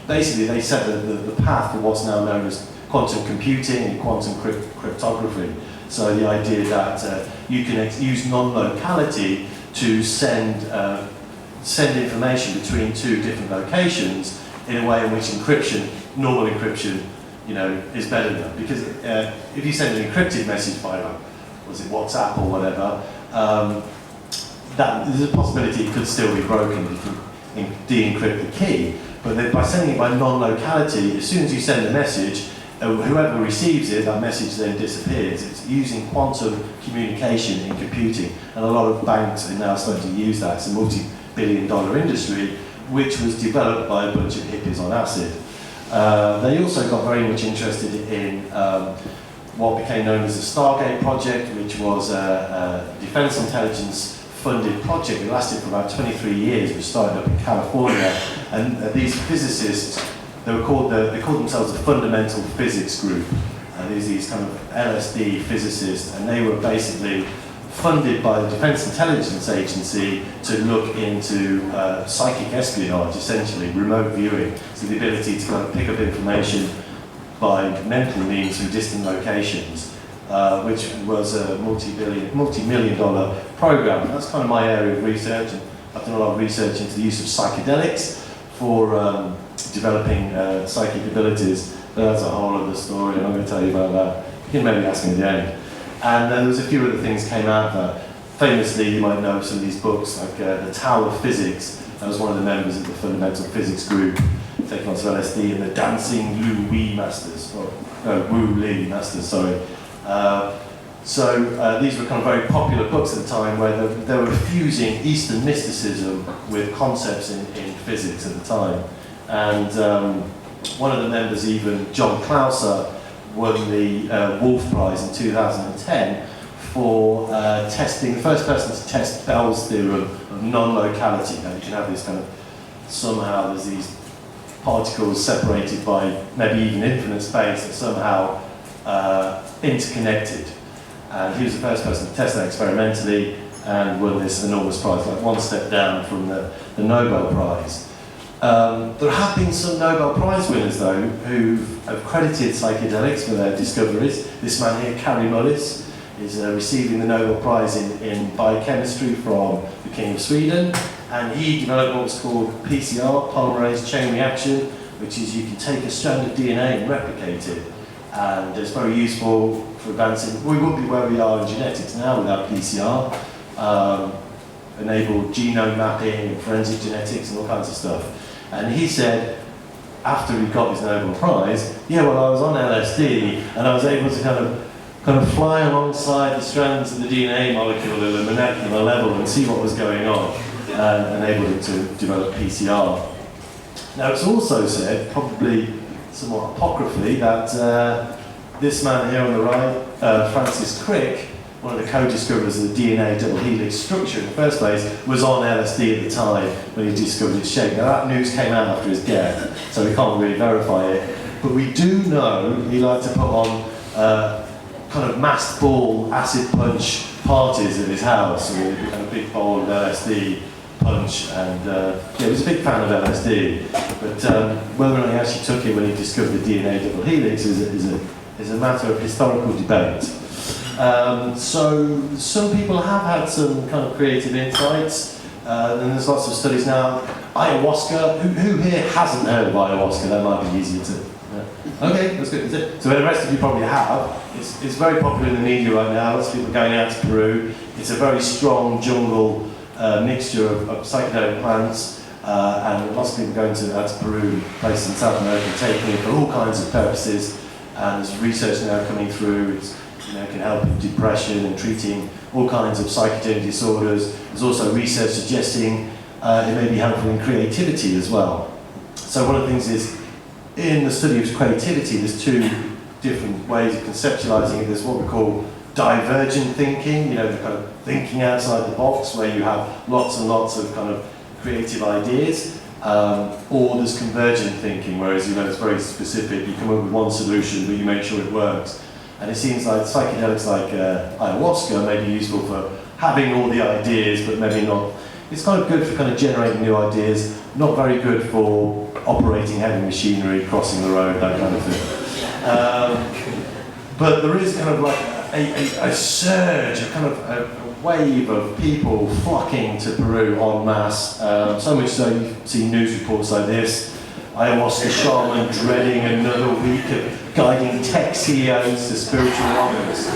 Basically, they set the path for what's now known as quantum computing and quantum cryptography. So the idea that you can use non-locality to send information between 2 different locations in a way in which normal encryption, you know, is better than. Because if you send an encrypted message by WhatsApp or whatever, that there's a possibility it could still be broken if you de-encrypt the key. But then by sending it by non-locality, as soon as you send a message, whoever receives it, that message then disappears. It's using quantum communication in computing, and a lot of banks are now starting to use that. It's a multi-billion-dollar industry, which was developed by a bunch of hippies on acid. They also got very much interested in what became known as the Stargate project, which was a defense intelligence funded project. It lasted for about 23 years, which started up in California. And these physicists, they called themselves the Fundamental Physics Group. And these kind of LSD physicists, and they were basically funded by the Defense Intelligence Agency to look into psychic espionage, essentially, remote viewing. So the ability to kind of pick up information by mental means from distant locations, which was a multi-million-dollar program. That's kind of my area of research, and I've done a lot of research into the use of psychedelics for developing psychic abilities. But that's a whole other story, and I'm going to tell you about that. You can maybe ask me at the end. And then there was a few other things came out of that. famously, you might know some of these books, like The Tao of Physics. That was one of the members of the fundamental physics group taking lots of LSD, and the Dancing Wu Masters, or no, Wu Li Masters, sorry. These were kind of very popular books at the time where they were fusing Eastern mysticism with concepts in physics at the time. And one of the members, even John Clauser, won the Wolf Prize in 2010 for testing, the first person to test Bell's theorem of non-locality. Now you can have this kind of, somehow there's these particles separated by maybe even infinite space that somehow interconnected. And he was the first person to test that experimentally and won this enormous prize, like one step down from the Nobel Prize. There have been some Nobel Prize winners, though, who have credited psychedelics for their discoveries. This man here, Kari Mullis, is receiving the Nobel Prize in biochemistry from the King of Sweden, and he developed what's called PCR, polymerase chain reaction, which is you can take a strand of DNA and replicate it, and it's very useful for advancing. We wouldn't be where we are in genetics now without PCR. Enabled genome mapping and forensic genetics and all kinds of stuff. And he said, after he got his Nobel Prize, yeah, well, I was on LSD and I was able to kind of fly alongside the strands of the DNA molecule at a molecular level and see what was going on, and enabled him to develop PCR. Now, it's also said, probably somewhat apocryphally, that this man here on the right, Francis Crick, one of the co-discoverers of the DNA double helix structure in the first place, was on LSD at the time when he discovered its shape. Now that news came out after his death, so we can't really verify it. But we do know he liked to put on kind of masked ball acid punch parties at his house, with a kind of big bowl of LSD punch, and yeah, he was a big fan of LSD. But whether or not he actually took it when he discovered the DNA double helix is a matter of historical debate. So some people have had some kind of creative insights, and there's lots of studies now. Ayahuasca, who here hasn't heard of ayahuasca? That might be easier to... Yeah. Okay, that's good, that's it. So the rest of you probably have. It's very popular in the media right now, lots of people are going out to Peru. It's a very strong jungle mixture of psychedelic plants, and lots of people going out to Peru, places in South America, taking it for all kinds of purposes, and there's research now coming through. It can help with depression and treating all kinds of psychogenic disorders. There's also research suggesting it may be helpful in creativity as well. So one of the things is, in the study of creativity, there's two different ways of conceptualizing it. There's what we call divergent thinking, the kind of thinking outside the box, where you have lots and lots of kind of creative ideas. Or there's convergent thinking, whereas it's very specific. You come up with one solution, but you make sure it works. And it seems like psychedelics like ayahuasca may be useful for having all the ideas, but maybe not. It's kind of good for kind of generating new ideas, not very good for operating heavy machinery, crossing the road, that kind of thing. But there is kind of like a surge, a kind of a wave of people flocking to Peru en masse. So much so you see news reports like this. Ayahuasca shaman dreading another week of guiding tech CEOs to spiritual wonders.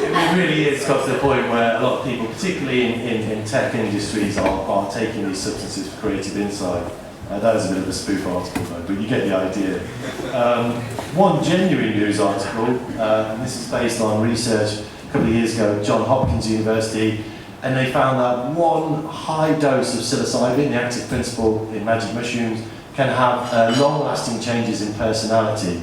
It really is got to the point where a lot of people, particularly in tech industries, are taking these substances for creative insight. That is a bit of a spoof article though, but you get the idea. One genuine news article, and this is based on research a couple of years ago at Johns Hopkins University, and they found that one high dose of psilocybin, the active principle in magic mushrooms, can have long-lasting changes in personality,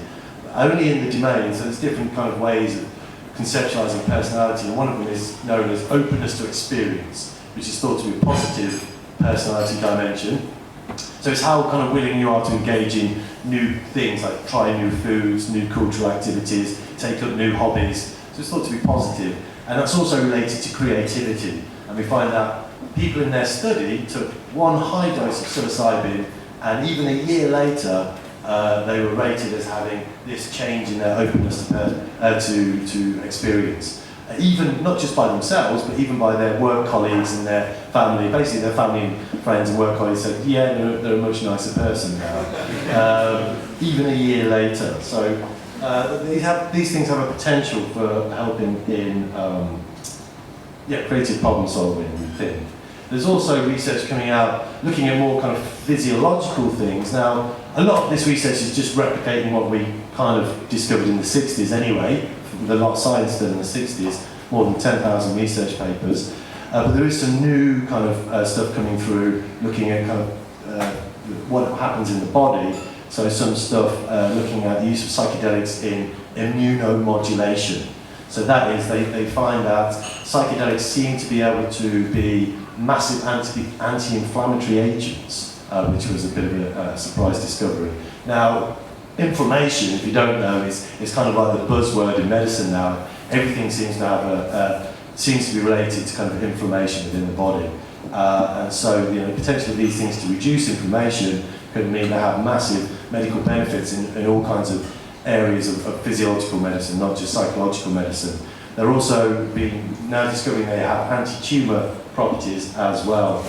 only in the domain. So there's different kind of ways of conceptualizing personality, and one of them is known as openness to experience, which is thought to be a positive personality dimension. So it's how kind of willing you are to engage in new things, like try new foods, new cultural activities, take up new hobbies. So it's thought to be positive. And that's also related to creativity. And we find that people in their study took one high dose of psilocybin, and even a year later, they were rated as having this change in their openness to experience. Even not just by themselves, but even by their work colleagues and their family. Basically, their family and friends and work colleagues said, yeah, they're a much nicer person now. Even a year later. So these things have a potential for helping in creative problem solving, we think. There's also research coming out looking at more kind of physiological things. Now, a lot of this research is just replicating what we kind of discovered in the 60s anyway. A lot of science done in the 60s, more than 10,000 research papers. But there is some new kind of stuff coming through, looking at kind of what happens in the body. So some stuff looking at the use of psychedelics in immunomodulation. So that is, they find that psychedelics seem to be able to be massive anti-inflammatory agents, which was a bit of a surprise discovery. Now, inflammation, if you don't know, is kind of like the buzzword in medicine now. Everything seems to have seems to be related to kind of inflammation within the body. And so, potentially these things to reduce inflammation could mean they have massive medical benefits in all kinds of areas of physiological medicine, not just psychological medicine. They're also now discovering they have anti-tumour properties as well.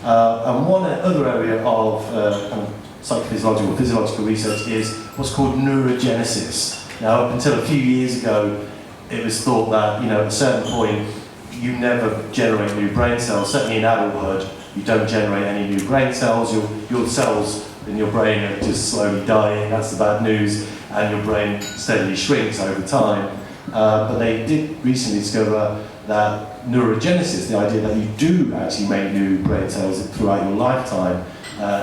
And one other area of kind of psychophysiological or physiological research is what's called neurogenesis. Now, up until a few years ago, it was thought that, at a certain point, you never generate new brain cells. Certainly in adulthood, you don't generate any new brain cells. Your cells in your brain are just slowly dying. That's the bad news. And your brain steadily shrinks over time. But they did recently discover that neurogenesis, the idea that you do actually make new brain cells throughout your lifetime,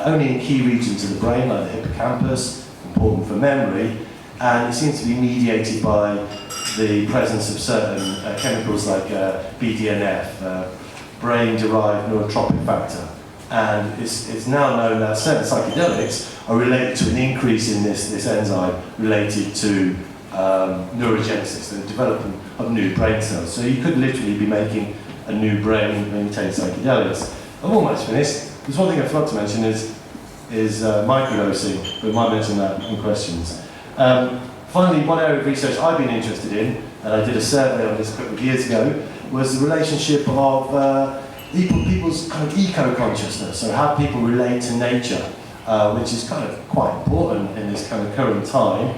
only in key regions of the brain, like the hippocampus, important for memory, and it seems to be mediated by the presence of certain chemicals like BDNF, brain-derived neurotropic factor. And it's now known that certain psychedelics are related to an increase in this enzyme related to neurogenesis, the development of new brain cells. So you could literally be making a new brain when you take psychedelics. I'm almost finished. There's one thing I forgot to mention is microdosing, but I might mention that in questions. Finally, one area of research I've been interested in, and I did a survey on this a couple of years ago, was the relationship of people's kind of eco-consciousness, so how people relate to nature, which is kind of quite important in this kind of current time.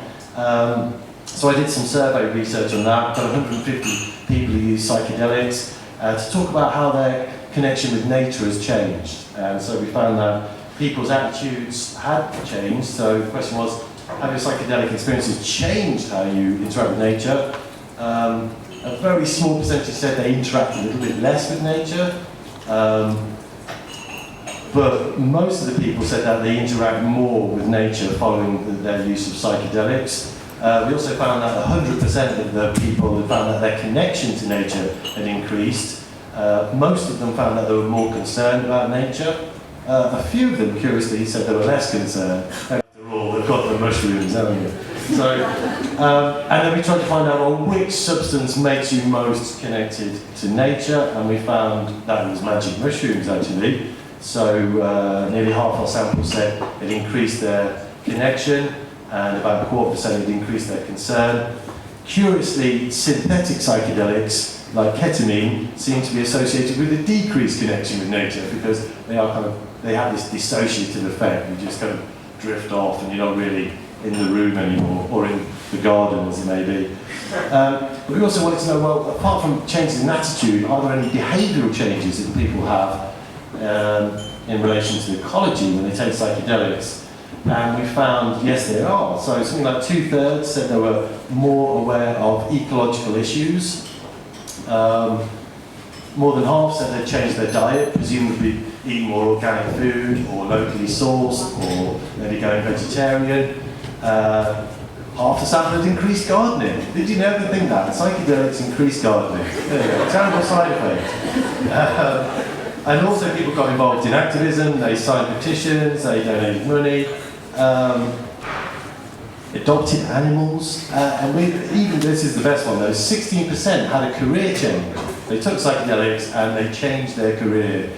So I did some survey research on that, got 150 people who use psychedelics to talk about how their connection with nature has changed. And so we found that people's attitudes had changed. So the question was, have your psychedelic experiences changed how you interact with nature? A very small percentage said they interact a little bit less with nature. But most of the people said that they interact more with nature following their use of psychedelics. We also found that 100% of the people had found that their connection to nature had increased. Most of them found that they were more concerned about nature. A few of them, curiously, said they were less concerned. After all, they've got the mushrooms, haven't you? So, and then we tried to find out, well, which substance makes you most connected to nature, and we found that it was magic mushrooms, actually. So nearly half our sample said it increased their connection, and about 25% had increased their concern. Curiously, synthetic psychedelics, like ketamine, seem to be associated with a decreased connection with nature, because they have this dissociative effect. You just kind of drift off, and you're not really in the room anymore, or in the garden, as it may be. But we also wanted to know, well, apart from changes in attitude, are there any behavioural changes that people have in relation to ecology when they take psychedelics? And we found, yes, there are. So something like 2/3 said they were more aware of ecological issues. More than half said they'd changed their diet, presumably eating more organic food, or locally sourced, or maybe going vegetarian. Half the sample had increased gardening. Did you ever think that? Psychedelics increased gardening. There you go. Terrible side effect. And also people got involved in activism, they signed petitions, they donated money, adopted animals, and even this is the best one though, 16% had a career change. They took psychedelics and they changed their career.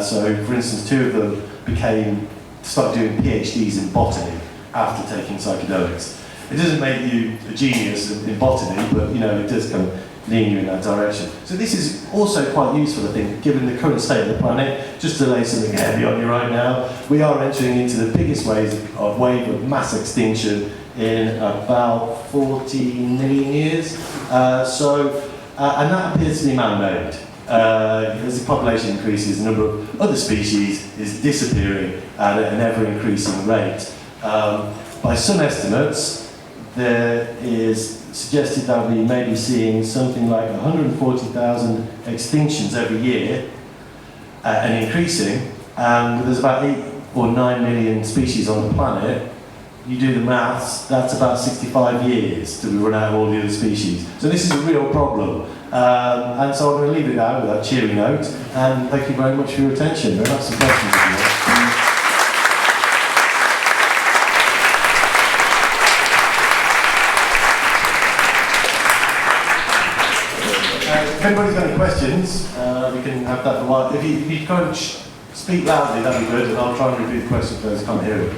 So for instance, 2 of them started doing PhDs in botany after taking psychedelics. It doesn't make you a genius in botany, but it does kind of lean you in that direction. So this is also quite useful, I think, given the current state of the planet. Just to lay something heavy on you right now, we are entering into the biggest wave of mass extinction in about 14 million years. And that appears to be man-made. As the population increases, the number of other species is disappearing at an ever-increasing rate. By some estimates, there is suggested that we may be seeing something like 140,000 extinctions every year, and increasing. And there's about 8 or 9 million species on the planet. You do the maths, that's about 65 years till we run out of all the other species. So this is a real problem. And so I'm going to leave it now with that cheery note, and thank you very much for your attention. We'll have some questions if you want. If anybody's got any questions, we can have that for a while. If you can't speak loudly, that'd be good, and I'll try and repeat the question for those who can't hear it.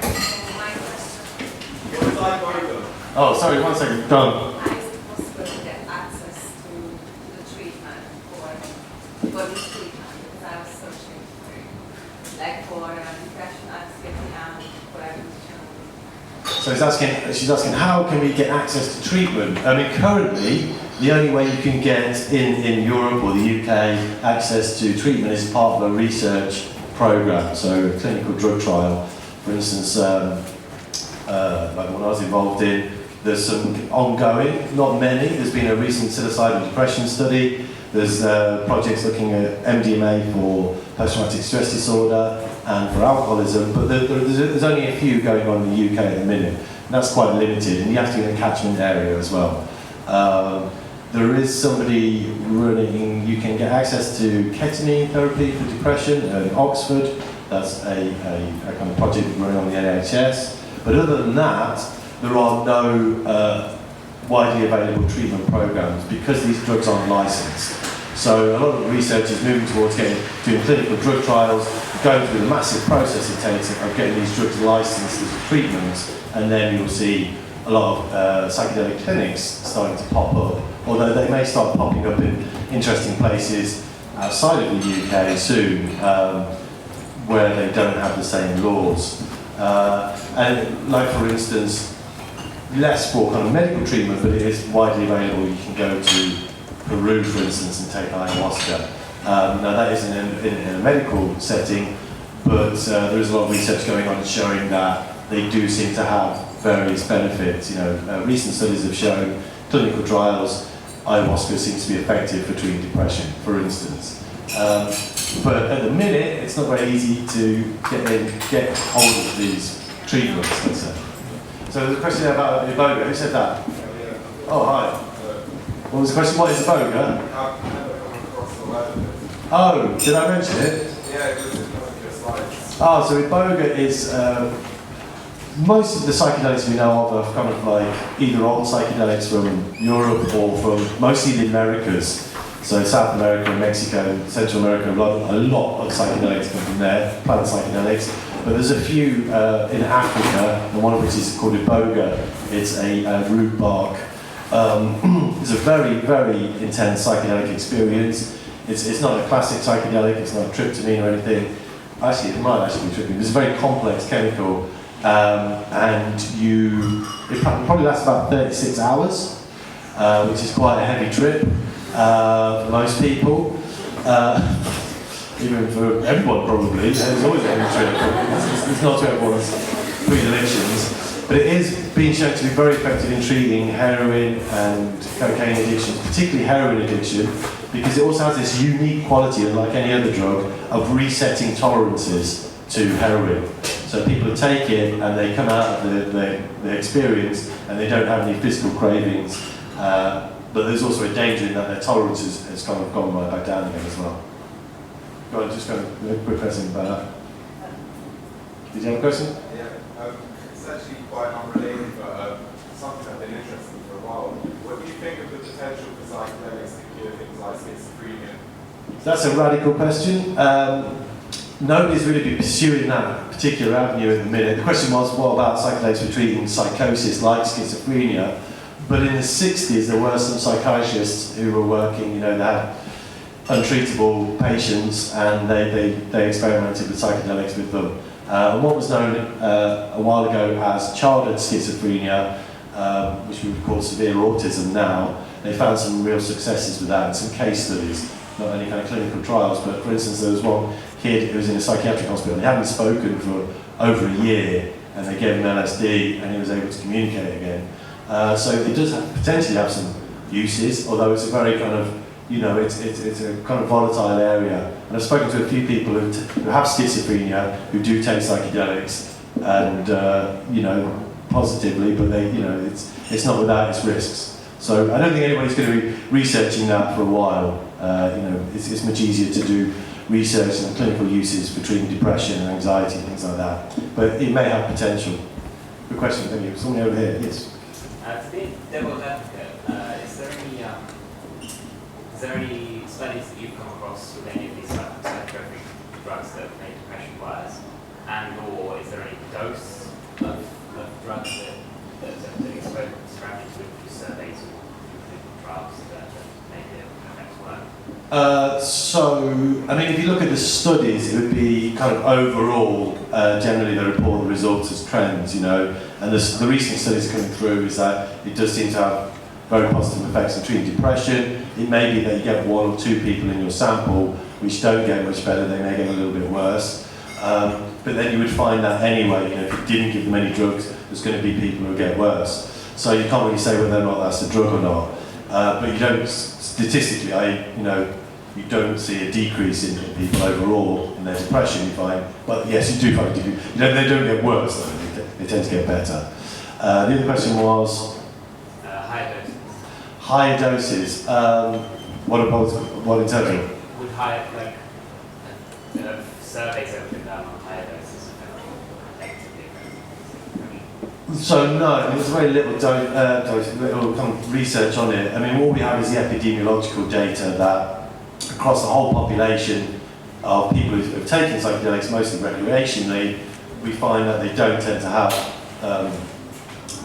Oh, sorry, one second. Go on. How is it possible to get access to the treatment for this treatment? Because I was searching for it, like for depression, anxiety, and for addiction. So she's asking, how can we get access to treatment? I mean, currently, the only way you can get in Europe or the UK access to treatment is part of a research program, so a clinical drug trial. For instance, like the one I was involved in, there's some ongoing, not many. There's been a recent suicide and depression study. There's projects looking at MDMA for post-traumatic stress disorder and for alcoholism, but there's only a few going on in the UK at the minute. And that's quite limited, and you have to be in a catchment area as well. There is somebody running, you can get access to ketamine therapy for depression in Oxford. That's a kind of project running on the NHS. But other than that, there are no widely available treatment programs because these drugs aren't licensed. So a lot of the research is moving towards doing clinical drug trials, going through the massive process it takes of getting these drugs licensed as treatments, and then you'll see a lot of psychedelic clinics starting to pop up, although they may start popping up in interesting places outside of the UK soon, where they don't have the same laws. And like, for instance, less for kind of medical treatment, but it is widely available. You can go to Peru, for instance, and take ayahuasca. Now that isn't in a medical setting, but there is a lot of research going on showing that they do seem to have various benefits. You know, recent studies have shown, clinical trials, ayahuasca seems to be effective for treating depression, for instance. But at the minute, it's not very easy to get hold of these treatments, let's say. So there's a question about Iboga. Who said that? Oh, hi. What was the question? What is Iboga? Oh, did I mention it? Yeah, it was in one of your slides. Oh, so Iboga is most of the psychedelics we know of are kind of like either old psychedelics from Europe or from mostly the Americas. So South America, Mexico, Central America, a lot of psychedelics come from there, plant psychedelics. But there's a few in Africa, and one of which is called Iboga. It's a root bark. It's a very, very intense psychedelic experience. It's not a classic psychedelic, it's not tryptamine or anything. Actually, it might actually be tryptamine. It's a very complex chemical, and it probably lasts about 36 hours, which is quite a heavy trip for most people. Even for everyone probably, there's always a heavy trip. It's not to everyone's predilections, but it is being shown to be very effective in treating heroin and cocaine addiction, particularly heroin addiction, because it also has this unique quality, unlike any other drug, of resetting tolerances to heroin. So people take it and they come out of the experience and they don't have any physical cravings, but there's also a danger in that their tolerance has kind of gone right back down again as well. Go on, just go a quick question about that. Did you have a question? Yeah, it's actually quite unrelated, but something I've been interested in for a while. What do you think of the potential for psychedelics to cure things like schizophrenia? That's a radical question. Nobody's really been pursuing that particular avenue at the minute. The question was, what about psychedelics for treating psychosis like schizophrenia? But in the 60s, there were some psychiatrists who were working, they had untreatable patients, and they experimented with psychedelics with them. And what was known a while ago as childhood schizophrenia which we would call severe autism now. They found some real successes with that and some case studies, not any kind of clinical trials, but for instance there was one kid who was in a psychiatric hospital and he hadn't spoken for over a year, and they gave him LSD and he was able to communicate again. So it does potentially have some uses, although it's a very kind of, it's a kind of volatile area. And I've spoken to a few people who have schizophrenia, who do take psychedelics, and positively, but they, it's not without its risks. So I don't think anybody's going to be researching that for a while. It's much easier to do research and clinical uses for treating depression and anxiety and things like that. But it may have potential. Good question, thank you. Somebody over here, yes. To be devil's advocate, is there any studies that you've come across with any of these psychotropic drugs that make depression worse? And or is there any dose of drugs that expose surroundings with surveys or clinical trials that make the effects work? If you look at the studies, it would be kind of overall, generally they report the results as trends, and the recent studies coming through is that it does seem to have very positive effects in treating depression. It may be that you get 1 or 2 people in your sample which don't get much better, they may get a little bit worse. But then you would find that anyway, if you didn't give them any drugs, there's going to be people who get worse. So you can't really say whether or not that's a drug or not. But you don't, statistically, you don't see a decrease in people overall in their depression, you find. But yes, you do find a decrease. They don't get worse, though. They tend to get better. The other question was? Higher doses. Higher doses. What in terms of? Would higher, surveys that have been done on higher doses negatively affect? So no, there's very little little kind of research on it. What we have is the epidemiological data that across the whole population of people who have taken psychedelics, mostly recreationally, we find that they don't tend to have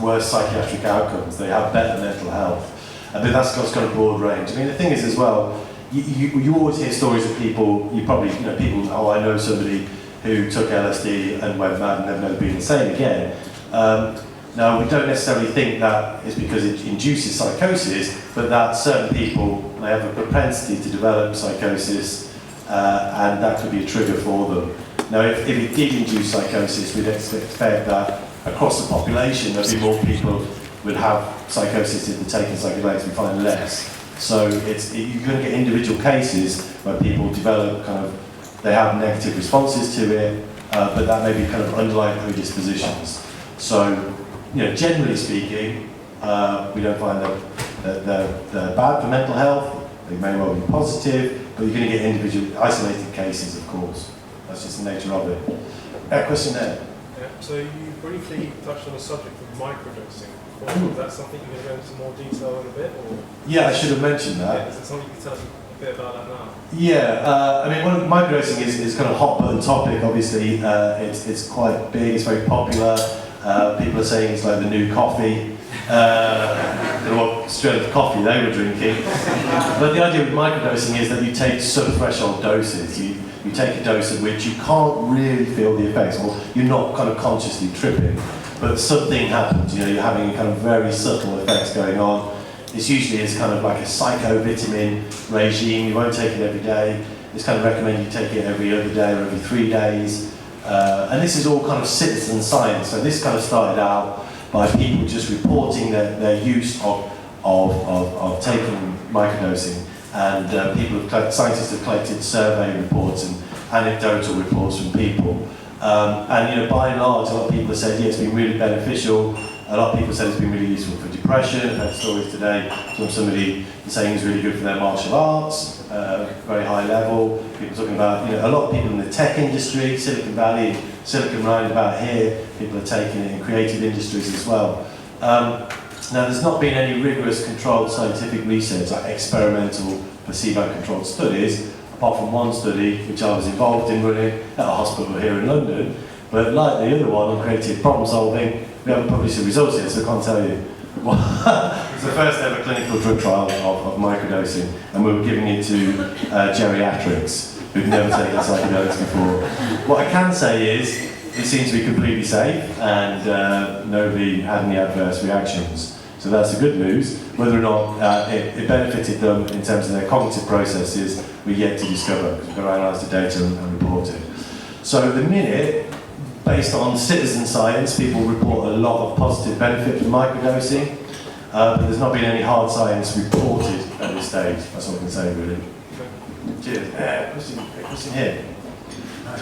worse psychiatric outcomes. They have better mental health. But that's got kind of broad range. The thing is as well, you always hear stories of people, people, I know somebody who took LSD and went mad and they've never been the same again. Now, we don't necessarily think that it's because it induces psychosis, but that certain people may have a propensity to develop psychosis, and that could be a trigger for them. Now, if it did induce psychosis, we'd expect that across the population there'd be more people would have psychosis if they're taking psychedelics. We find less. So you're going to get individual cases where people develop they have negative responses to it, but that may be kind of underlying predispositions. So, generally speaking, we don't find that they're bad for mental health. They may well be positive, but you're going to get individual, isolated cases, of course. That's just the nature of it. Question there. Yeah, so you briefly touched on the subject of microdosing. Is that something you're going to go into more detail in a bit? Or? Yeah, I should have mentioned that. Yeah, is it something you can tell us a bit about that now? Yeah, one of microdosing is kind of a hot button topic. Obviously, it's quite big. It's very popular. People are saying it's like the new coffee. What strength of coffee they were drinking. But the idea with microdosing is that you take sub-threshold doses. You take a dose at which you can't really feel the effects, or you're not kind of consciously tripping, but something happens. You're having kind of very subtle effects going on. It's usually kind of like a psychovitamin regime. You won't take it every day. It's kind of recommended you take it every other day or every 3 days. And this is all kind of citizen science. So this kind of started out by people just reporting their use of taking microdosing. And scientists have collected survey reports and anecdotal reports from people. And by and large, a lot of people have said, yeah, it's been really beneficial. A lot of people said it's been really useful for depression. I've had stories today from somebody saying it's really good for their martial arts, very high level. People talking about, a lot of people in the tech industry, Silicon Valley, Silicon roundabout here, people are taking it in creative industries as well. Now, there's not been any rigorous controlled scientific research, like experimental placebo-controlled studies, apart from one study which I was involved in running at a hospital here in London. But like the other one on creative problem solving, we haven't published the results yet, so I can't tell you. It's the first ever clinical drug trial of microdosing, and we were giving it to geriatrics who'd never taken psychedelics before. What I can say is, it seemed to be completely safe, and nobody had any adverse reactions. So that's the good news. Whether or not it benefited them in terms of their cognitive processes, we're yet to discover, because we've got to analyse the data and report it. So at the minute, based on citizen science, people report a lot of positive benefit from microdosing, but there's not been any hard science reported at this stage. That's what I can say, really. Cheers. Question here. Hi,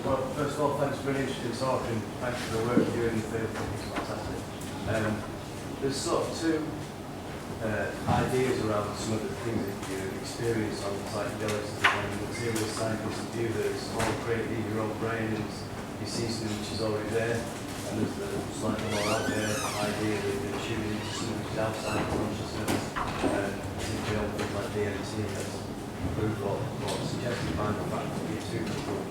well, first of all, thanks for an interesting talk, and thanks for the work you do in the field. It's fantastic. There's sort of two ideas around some of the things that you experience on psychedelics, and material scientists view that it's all created in your own brain, and you see something which is already there, and there's the slightly more out there idea that you're tuning into something which is outside consciousness, and particularly on things like DMT, that's proved or suggested by the fact that you two people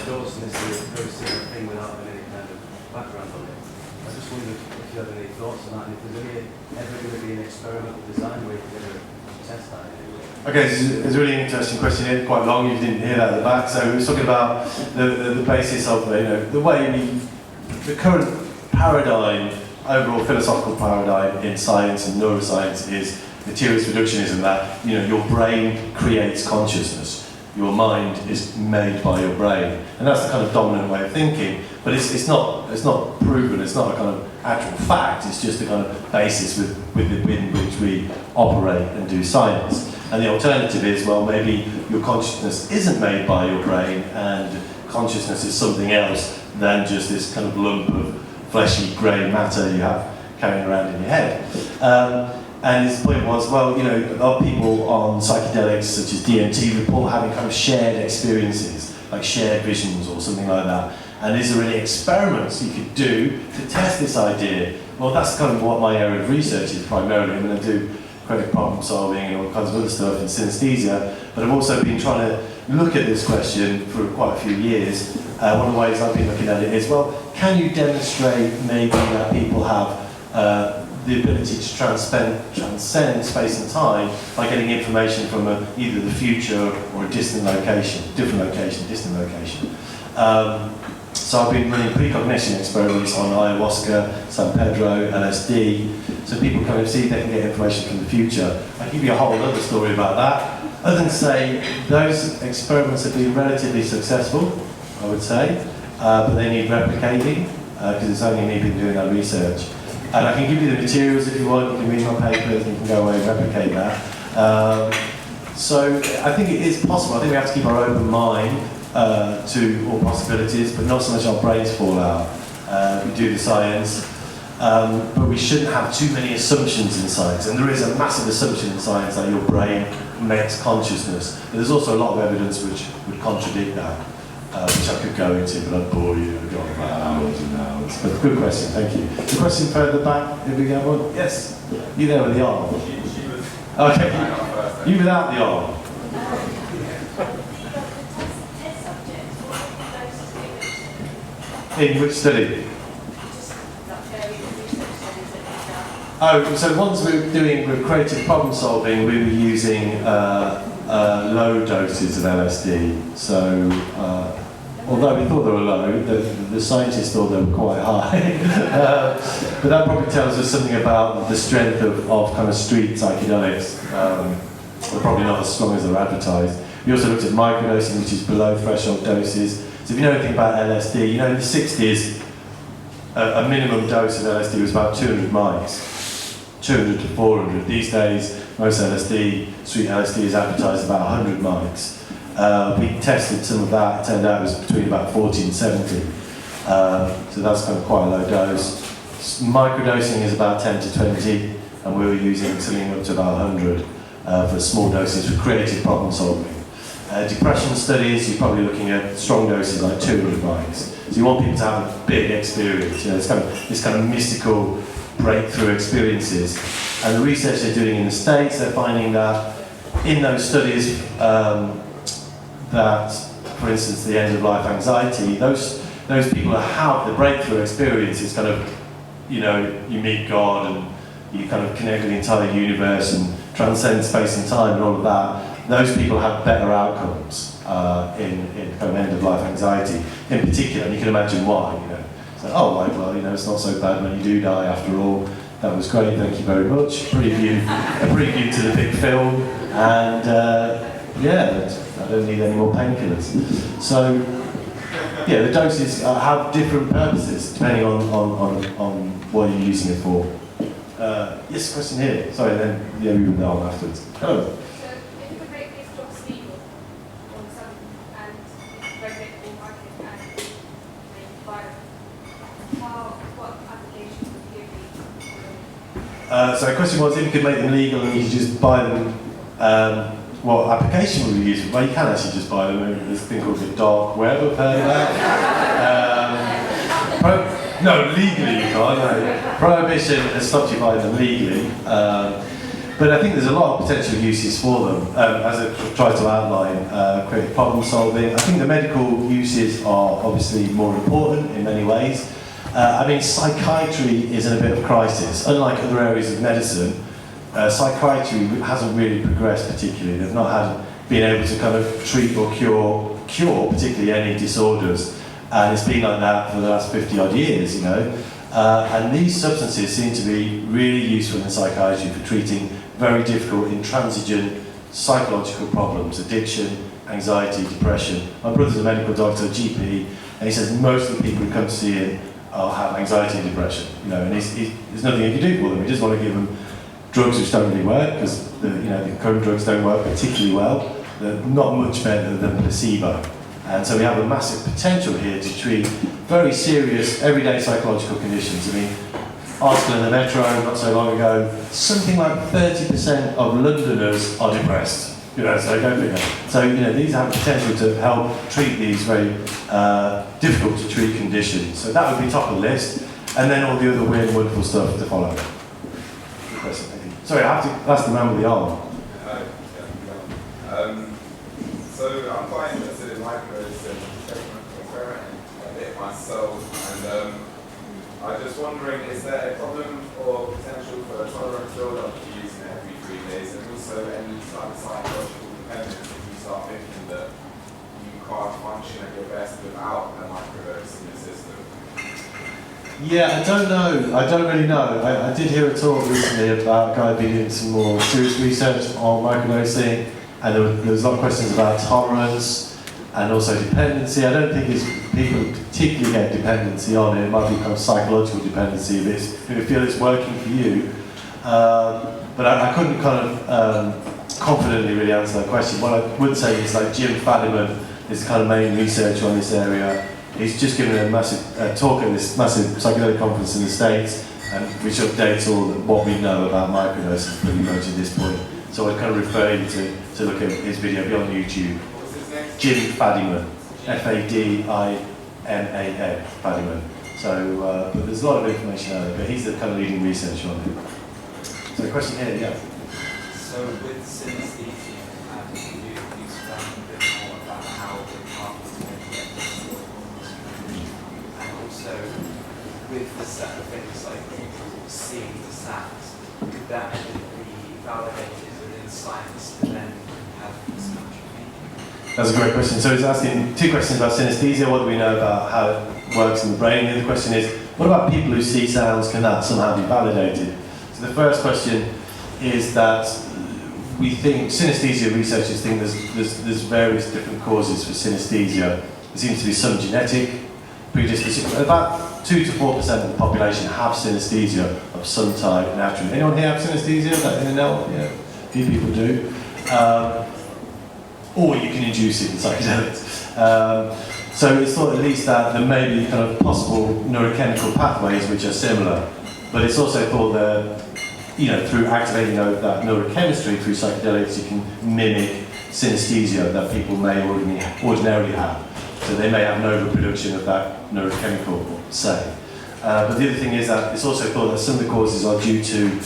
dosing this is a very similar thing without having any kind of background on it. I just wondered if you had any thoughts on that, and if there's ever going to be an experimental design where you're going to test that in any way. Okay, it's a really interesting question here, quite long, you didn't hear that at the back. So we were talking about the basis of, the way the current paradigm, overall philosophical paradigm in science and neuroscience is materialist reductionism, that, your brain creates consciousness. Your mind is made by your brain. And that's the kind of dominant way of thinking. But it's not proven, it's not a kind of actual fact, it's just a kind of basis within which we operate and do science. And the alternative is, well, maybe your consciousness isn't made by your brain, and consciousness is something else than just this kind of lump of fleshy grey matter you have carrying around in your head. And his point was, well, a lot of people on psychedelics, such as DMT, report having kind of shared experiences, like shared visions or something like that. And is there any experiments you could do to test this idea? Well, that's kind of what my area of research is primarily. I mean, I do creative problem solving and all kinds of other stuff in synesthesia, but I've also been trying to look at this question for quite a few years. One of the ways I've been looking at it is, well, can you demonstrate maybe that people have the ability to transcend space and time by getting information from either the future or a distant location, distant location. So I've been running precognition experiments on ayahuasca, San Pedro, LSD, so people kind of see if they can get information from the future. I can give you a whole other story about that, other than say those experiments have been relatively successful, I would say, but they need replicating, because it's only me been doing that research. And I can give you the materials if you want, you can read my papers and you can go away and replicate that. So I think it is possible. I think we have to keep our open mind to all possibilities, but not so much our brains fall out. We do the science, but we shouldn't have too many assumptions in science. And there is a massive assumption in science that your brain makes consciousness. But there's also a lot of evidence which would contradict that. Which I could go into, but I'd bore you. I've got about hours and hours. But good question, thank you. The question further back, if we get one? Yes? You there with the arm? Okay. You without the arm? In which study? Oh, so the ones we were doing with creative problem solving, we were using low doses of LSD. So, although we thought they were low, the scientists thought they were quite high. But that probably tells us something about the strength of kind of street psychedelics. They're probably not as strong as they're advertised. We also looked at microdosing, which is below threshold doses. So if you know anything about LSD, in the 60s, a minimum dose of LSD was about 200 mics, 200 to 400. These days, most LSD, street LSD is advertised about 100 mics. We tested some of that, it turned out it was between about 40 and 70. So that's kind of quite a low dose. Microdosing is about 10 to 20, and we were using something up to about 100 for small doses for creative problem solving. Depression studies, you're probably looking at strong doses like 200 mics. So you want people to have a big experience, it's kind of mystical breakthrough experiences. And the research they're doing in the States, they're finding that in those studies, that, for instance, the end of life anxiety, those people that have the breakthrough experience, it's kind of, you meet God and you kind of connect with the entire universe and transcend space and time and all of that. Those people have better outcomes. in kind of end-of-life anxiety in particular, and you can imagine why, you know. So, oh, right, well, you know, it's not so bad when you do die after all. That was great, thank you very much. A preview to the big film, and yeah, I don't need any more painkillers. So, yeah, the doses have different purposes depending on what you're using it for. Yes, question here. Sorry, then yeah, we will know afterwards. Hello. So, if you could make these drugs legal on some and regulate the market and make buy them, what applications would you give? So the question was, if you could make them legal and you could just buy them, what application would you use? Well, you can actually just buy them. There's a thing called the dark web, I've heard of that. No, legally you can't. No. Prohibition has stopped you buying them legally. But I think there's a lot of potential uses for them. As I tried to outline, creative problem solving. I think the medical uses are obviously more important in many ways. I mean, psychiatry is in a bit of crisis. Unlike other areas of medicine, psychiatry hasn't really progressed particularly. They've not been able to kind of treat or cure particularly any disorders. And it's been like that for the last 50 odd years, you know. And these substances seem to be really useful in psychiatry for treating very difficult, intransigent psychological problems, addiction, anxiety, depression. My brother's a medical doctor, GP, and he says most of the people who come to see him have anxiety and depression, you know, and there's nothing he can do for them. He just want to give them drugs which don't really work, because the current drugs don't work particularly well. They're not much better than placebo. And so we have a massive potential here to treat very serious, everyday psychological conditions. I mean, article in the Metro not so long ago, something like 30% of Londoners are depressed. You know, so go figure. So, you know, these have potential to help treat these very difficult to treat conditions. So that would be top of the list. And then all the other weird, wonderful stuff to follow. Good question, thank you. Sorry, I have to ask the man with the arm. So I'm quite interested in microdosing, experimenting a bit myself, and I'm just wondering, is there a problem or potential for tolerance build-up to using it every 3 days, and also any type of psychological dependence if you start thinking that you can't function at your best without a microdose in your system? Yeah, I don't know. I don't really know. I did hear a talk recently about a guy being doing some more serious research on microdosing, and there was a lot of questions about tolerance and also dependency. I don't think people particularly get dependency on it. It might be kind of psychological dependency if you feel it's working for you. But I couldn't kind of confidently really answer that question. What I would say is, like, Jim Fadiman is the kind of main researcher on this area. He's just given a massive talk at this massive psychedelic conference in the States, and which updates all what we know about microdoses pretty much at this point. So I'd kind of refer you to look at his video, be on YouTube. What's his name? Jim Fadiman, Fadiman, Fadiman. So, but there's a lot of information out there, but he's the kind of leading researcher on it. So the question here, yeah. So with synesthesia, can you explain a bit more about how the pathways get this and also with the set of things like people seeing the sounds, could that be validated within science to then have this kind of meaning? That's a great question. So he's asking two questions about synesthesia. What do we know about how it works in the brain? The other question is, what about people who see sounds? Can that somehow be validated? So the first question is that we think, synesthesia researchers think there's various different causes for synesthesia. There seems to be some genetic predisposition. About 2 to 4% of the population have synesthesia of some type naturally. Anyone here have synesthesia? Yeah, a few people do. Or you can induce it in psychedelics. So it's thought at least that there may be kind of possible neurochemical pathways which are similar. But it's also thought that, through activating that neurochemistry through psychedelics, you can mimic synesthesia that people may ordinarily have. So they may have no overproduction of that neurochemical, say. But the other thing is that it's also thought that some of the causes are due to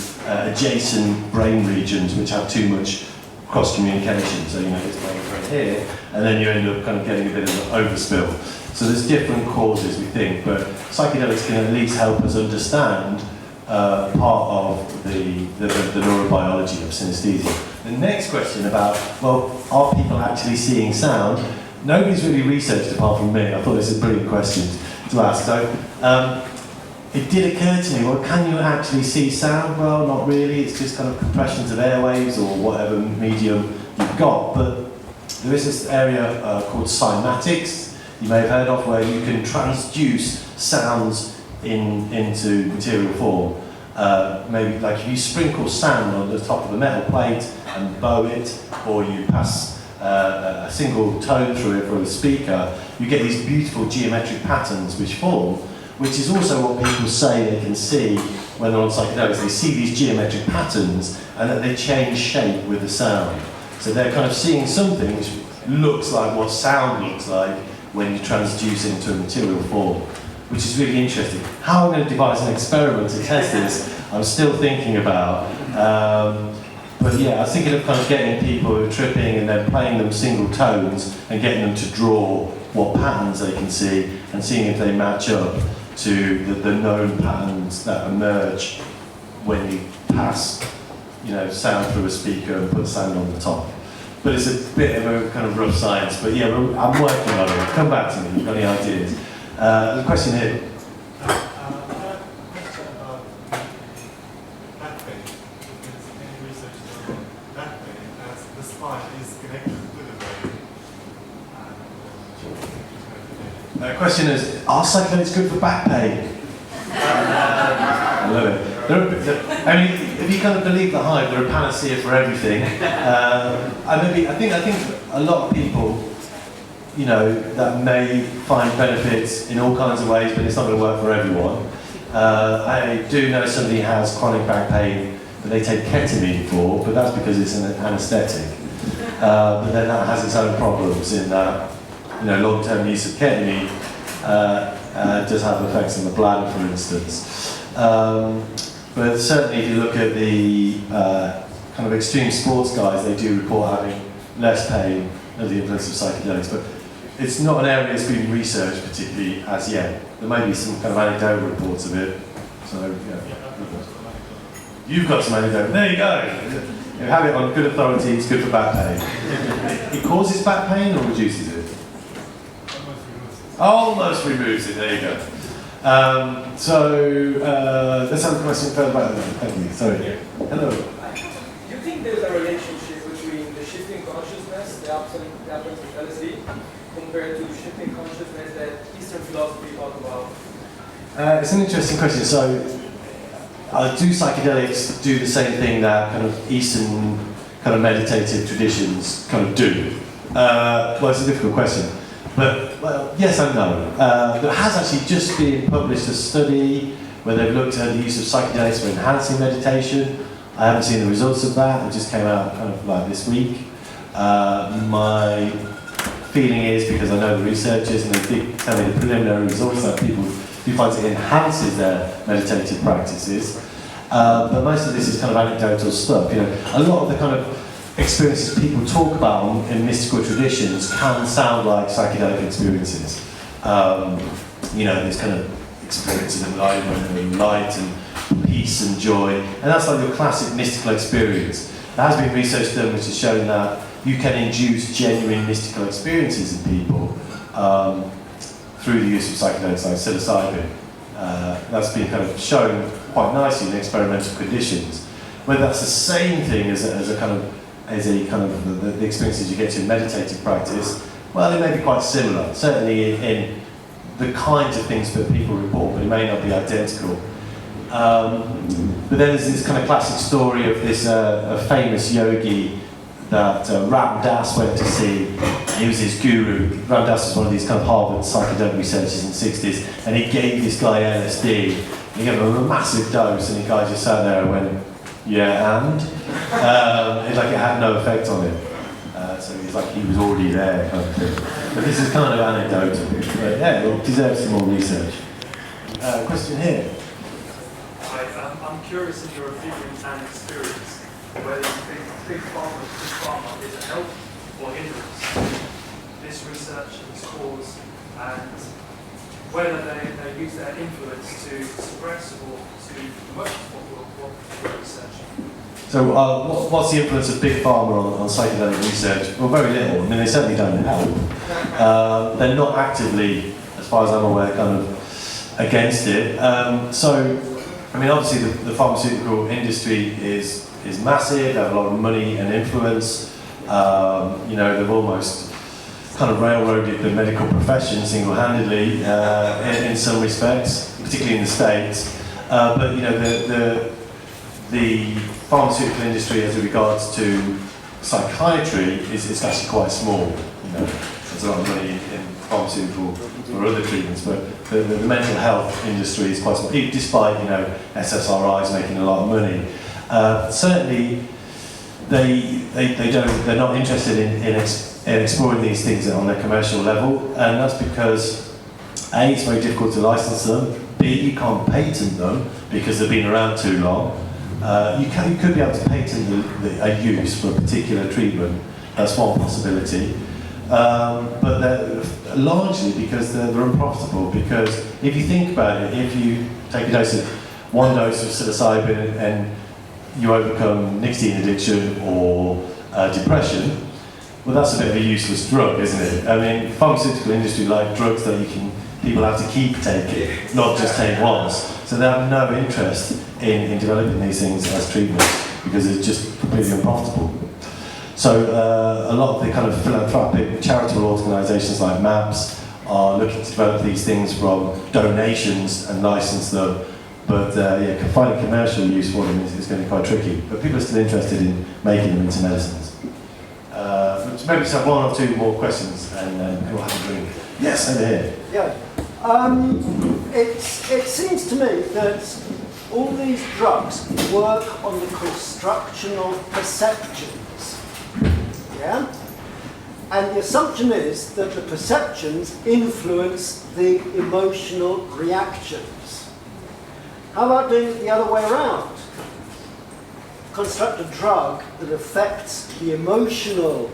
adjacent brain regions which have too much cross-communication. So, it's going here, and then you end up kind of getting a bit of an overspill. So there's different causes, we think, but psychedelics can at least help us understand part of the neurobiology of synesthesia. The next question about, well, are people actually seeing sound? Nobody's really researched apart from me. I thought this was a brilliant question to ask. So it did occur to me, well, can you actually see sound? Well, not really. It's just kind of compressions of airwaves or whatever medium you've got. But there is this area called cymatics, you may have heard of, where you can transduce sounds into material form. Maybe like if you sprinkle sand on the top of a metal plate and bow it, or you pass a single tone through it for a speaker, you get these beautiful geometric patterns which form, which is also what people say they can see when they're on psychedelics. They see these geometric patterns and that they change shape with the sound. So they're kind of seeing something which looks like what sound looks like when you transduce it into a material form, which is really interesting. How I'm going to devise an experiment to test this, I'm still thinking about. But yeah, I was thinking of kind of getting people who are tripping and then playing them single tones and getting them to draw what patterns they can see and seeing if they match up to the known patterns that emerge when you pass, sound through a speaker and put sound on the top. But it's a bit of a kind of rough science. But yeah, I'm working on it. Come back to me if you've got any ideas. There's a question here. The question is, are psychedelics good for back pain? I love it. If you kind of believe the hype, they're a panacea for everything. I think a lot of people, that may find benefits in all kinds of ways, but it's not going to work for everyone. I do know somebody who has chronic back pain that they take ketamine for, but that's because it's an anaesthetic. But then that has its own problems in that, long-term use of ketamine does have effects on the bladder, for instance. But certainly if you look at the kind of extreme sports guys, they do report having less pain under the influence of psychedelics. But it's not an area that's been researched particularly as yet. There may be some kind of anecdotal reports of it. So, yeah. You've got some anecdotal. There you go. You have it on good authority, it's good for back pain. It causes back pain or reduces it? Almost removes it, there you go. Let's have a question further back there. Thank you. Sorry. Hello. Do you think there's a relationship between the shifting consciousness, the absence of LSD, compared to the shifting consciousness that Eastern philosophy talk about? It's an interesting question. So, do psychedelics do the same thing that kind of Eastern kind of meditative traditions kind of do? Well, it's a difficult question. But, well, yes and no. There has actually just been published a study where they've looked at the use of psychedelics for enhancing meditation. I haven't seen the results of that. It just came out kind of like this week. My feeling is, because I know the researchers and they did tell me the preliminary results, that people do find it enhances their meditative practices. But most of this is kind of anecdotal stuff. A lot of the kind of experiences people talk about in mystical traditions can sound like psychedelic experiences. This kind of experience of enlightenment and light and peace and joy, and that's like your classic mystical experience. There has been research done which has shown that you can induce genuine mystical experiences in people through the use of psychedelics like psilocybin. That's been kind of shown quite nicely in experimental conditions. Whether that's the same thing as a kind of the experiences you get to in meditative practice, well, it may be quite similar. Certainly in the kinds of things that people report, but it may not be identical. But then there's this kind of classic story of this a famous yogi that Ram Dass went to see. He was his guru. Ram Dass was one of these kind of Harvard psychedelic researchers in the 60s, and he gave this guy LSD. He gave him a massive dose, and the guy just sat there and went, yeah, and? It had no effect on him. So it's like he was already there, kind of thing. But this is kind of anecdotal. But yeah, it deserves some more research. Question here. I'm curious in your opinion and experience whether you think big pharma is a help or hindrance this research and this cause, and whether they use their influence to suppress or to promote what we're researching. So what's the influence of Big Pharma on psychedelic research? Well, very little. I mean, they certainly don't help. They're not actively, as far as I'm aware, kind of against it. So, I mean, obviously the pharmaceutical industry is massive, they have a lot of money and influence. You know, they've almost kind of railroaded the medical profession single-handedly in some respects, particularly in the States. But, you know, the pharmaceutical industry as regards to psychiatry is actually quite small. You know, there's a lot of money in pharmaceutical or other treatments, but the mental health industry is quite small, despite, you know, SSRIs making a lot of money. Certainly, they're not interested in exploring these things on a commercial level, and that's because A, it's very difficult to license them. B, you can't patent them because they've been around too long. You could be able to patent a use for a particular treatment. That's one possibility. But they're largely because they're unprofitable. Because if you think about it, if you take one dose of psilocybin and you overcome nicotine addiction or depression, well, that's a bit of a useless drug, isn't it? I mean, the pharmaceutical industry like drugs that people have to keep taking, not just take once. So they have no interest in developing these things as treatments because it's just completely unprofitable. So a lot of the kind of philanthropic charitable organisations like MAPS are looking to develop these things from donations and license them. But yeah, finding commercial use for them is going to be quite tricky. But people are still interested in making them into medicines. Maybe just have one or two more questions and then we'll have a drink. Yes, over here. Yeah. It seems to me that all these drugs work on the construction of perceptions. Yeah? And the assumption is that the perceptions influence the emotional reactions. How about doing it the other way around? Construct a drug that affects the emotional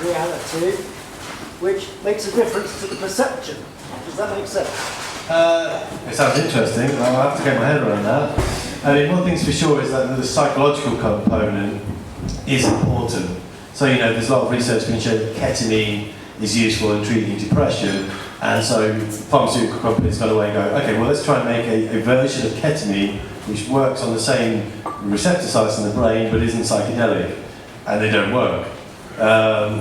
reality, which makes a difference to the perception. Does that make sense? It sounds interesting. I'll have to get my head around that. I mean, one thing's for sure is that the psychological component is important. So, you know, there's a lot of research being shown that ketamine is useful in treating depression, and so pharmaceutical companies got away and go, okay, well, let's try and make a version of ketamine which works on the same receptor sites in the brain but isn't psychedelic, and they don't work.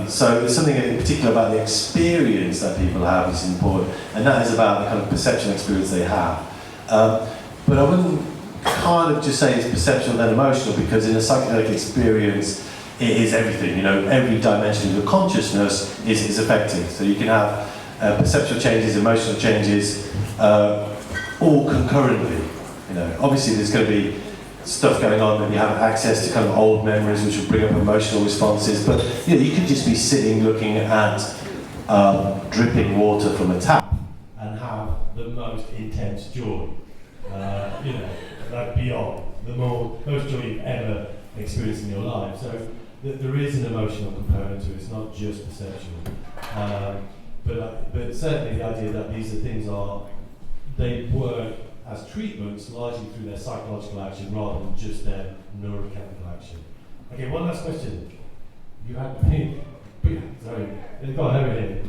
So there's something in particular about the experience that people have which is important, and that is about the kind of perceptual experience they have. But I wouldn't kind of just say it's perceptual and emotional, because in a psychedelic experience, it is everything. You know, every dimension of your consciousness is affected. So you can have perceptual changes, emotional changes, all concurrently. You know, obviously there's going to be stuff going on when you have access to kind of old memories which will bring up emotional responses, but you know, you could just be sitting looking at dripping water from a tap and have the most intense joy, you know, like beyond the most joy you've ever experienced in your life. So there is an emotional component to it, it's not just perceptual. But certainly the idea that these are things they work as treatments largely through their psychological action rather than just their neurochemical action. Okay, one last question. You had me. Sorry, go on over here.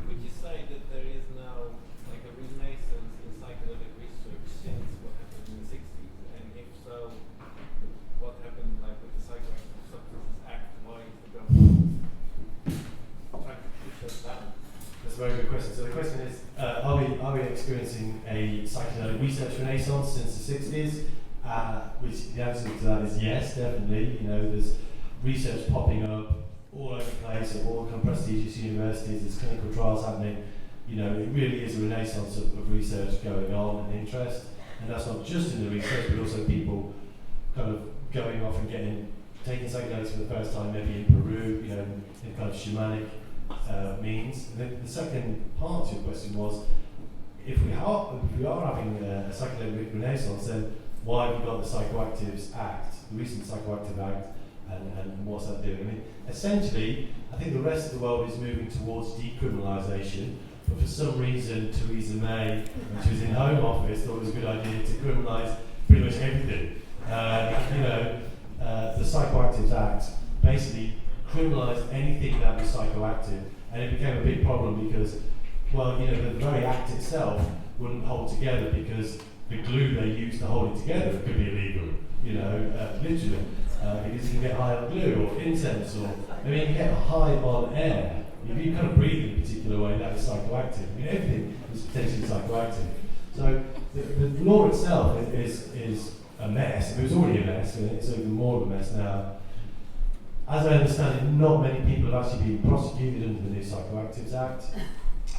Would you say that there is now like a renaissance in psychedelic research since what happened in the 60s? And if so, what happened like with the Psychological Substances Act? Why is the government trying to push us down? That's a very good question. So the question is, are we experiencing a psychedelic research renaissance since the 60s? Which the answer to that is yes, definitely. You know, there's research popping up all over the place at all kind of prestigious universities. There's clinical trials happening. You know, it really is a renaissance of research going on and interest. And that's not just in the research, but also people kind of going off and taking psychedelics for the first time, maybe in Peru, you know, in kind of shamanic means. The second part to your question was, if we are having a psychedelic renaissance, then why have we got the Psychoactives Act, the recent Psychoactive Act, and what's that doing? I mean, essentially, I think the rest of the world is moving towards decriminalisation, but for some reason Theresa May, when she was in Home Office, thought it was a good idea to criminalise pretty much everything. The Psychoactives Act basically criminalised anything that was psychoactive, and it became a big problem because, well, the very act itself wouldn't hold together because the glue they used to hold it together could be illegal, literally. Because you can get high on glue or incense, or you can get high on air. If you kind of breathe in a particular way, that is psychoactive. Everything is potentially psychoactive. So the law itself is a mess. It was already a mess, and it's even more of a mess now. As I understand it, not many people have actually been prosecuted under the new Psychoactives Act,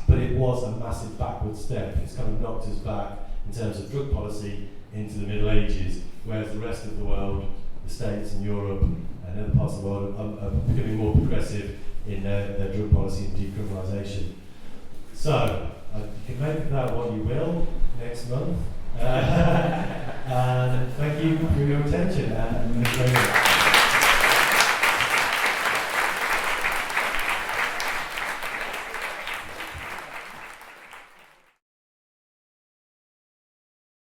but it was a massive backward step. It's kind of knocked us back in terms of drug policy into the Middle Ages, whereas the rest of the world, the States and Europe and other parts of the world, are becoming more progressive in their drug policy and decriminalisation. So, you can make of that what you will next month. And thank you for your attention. And thank you very much.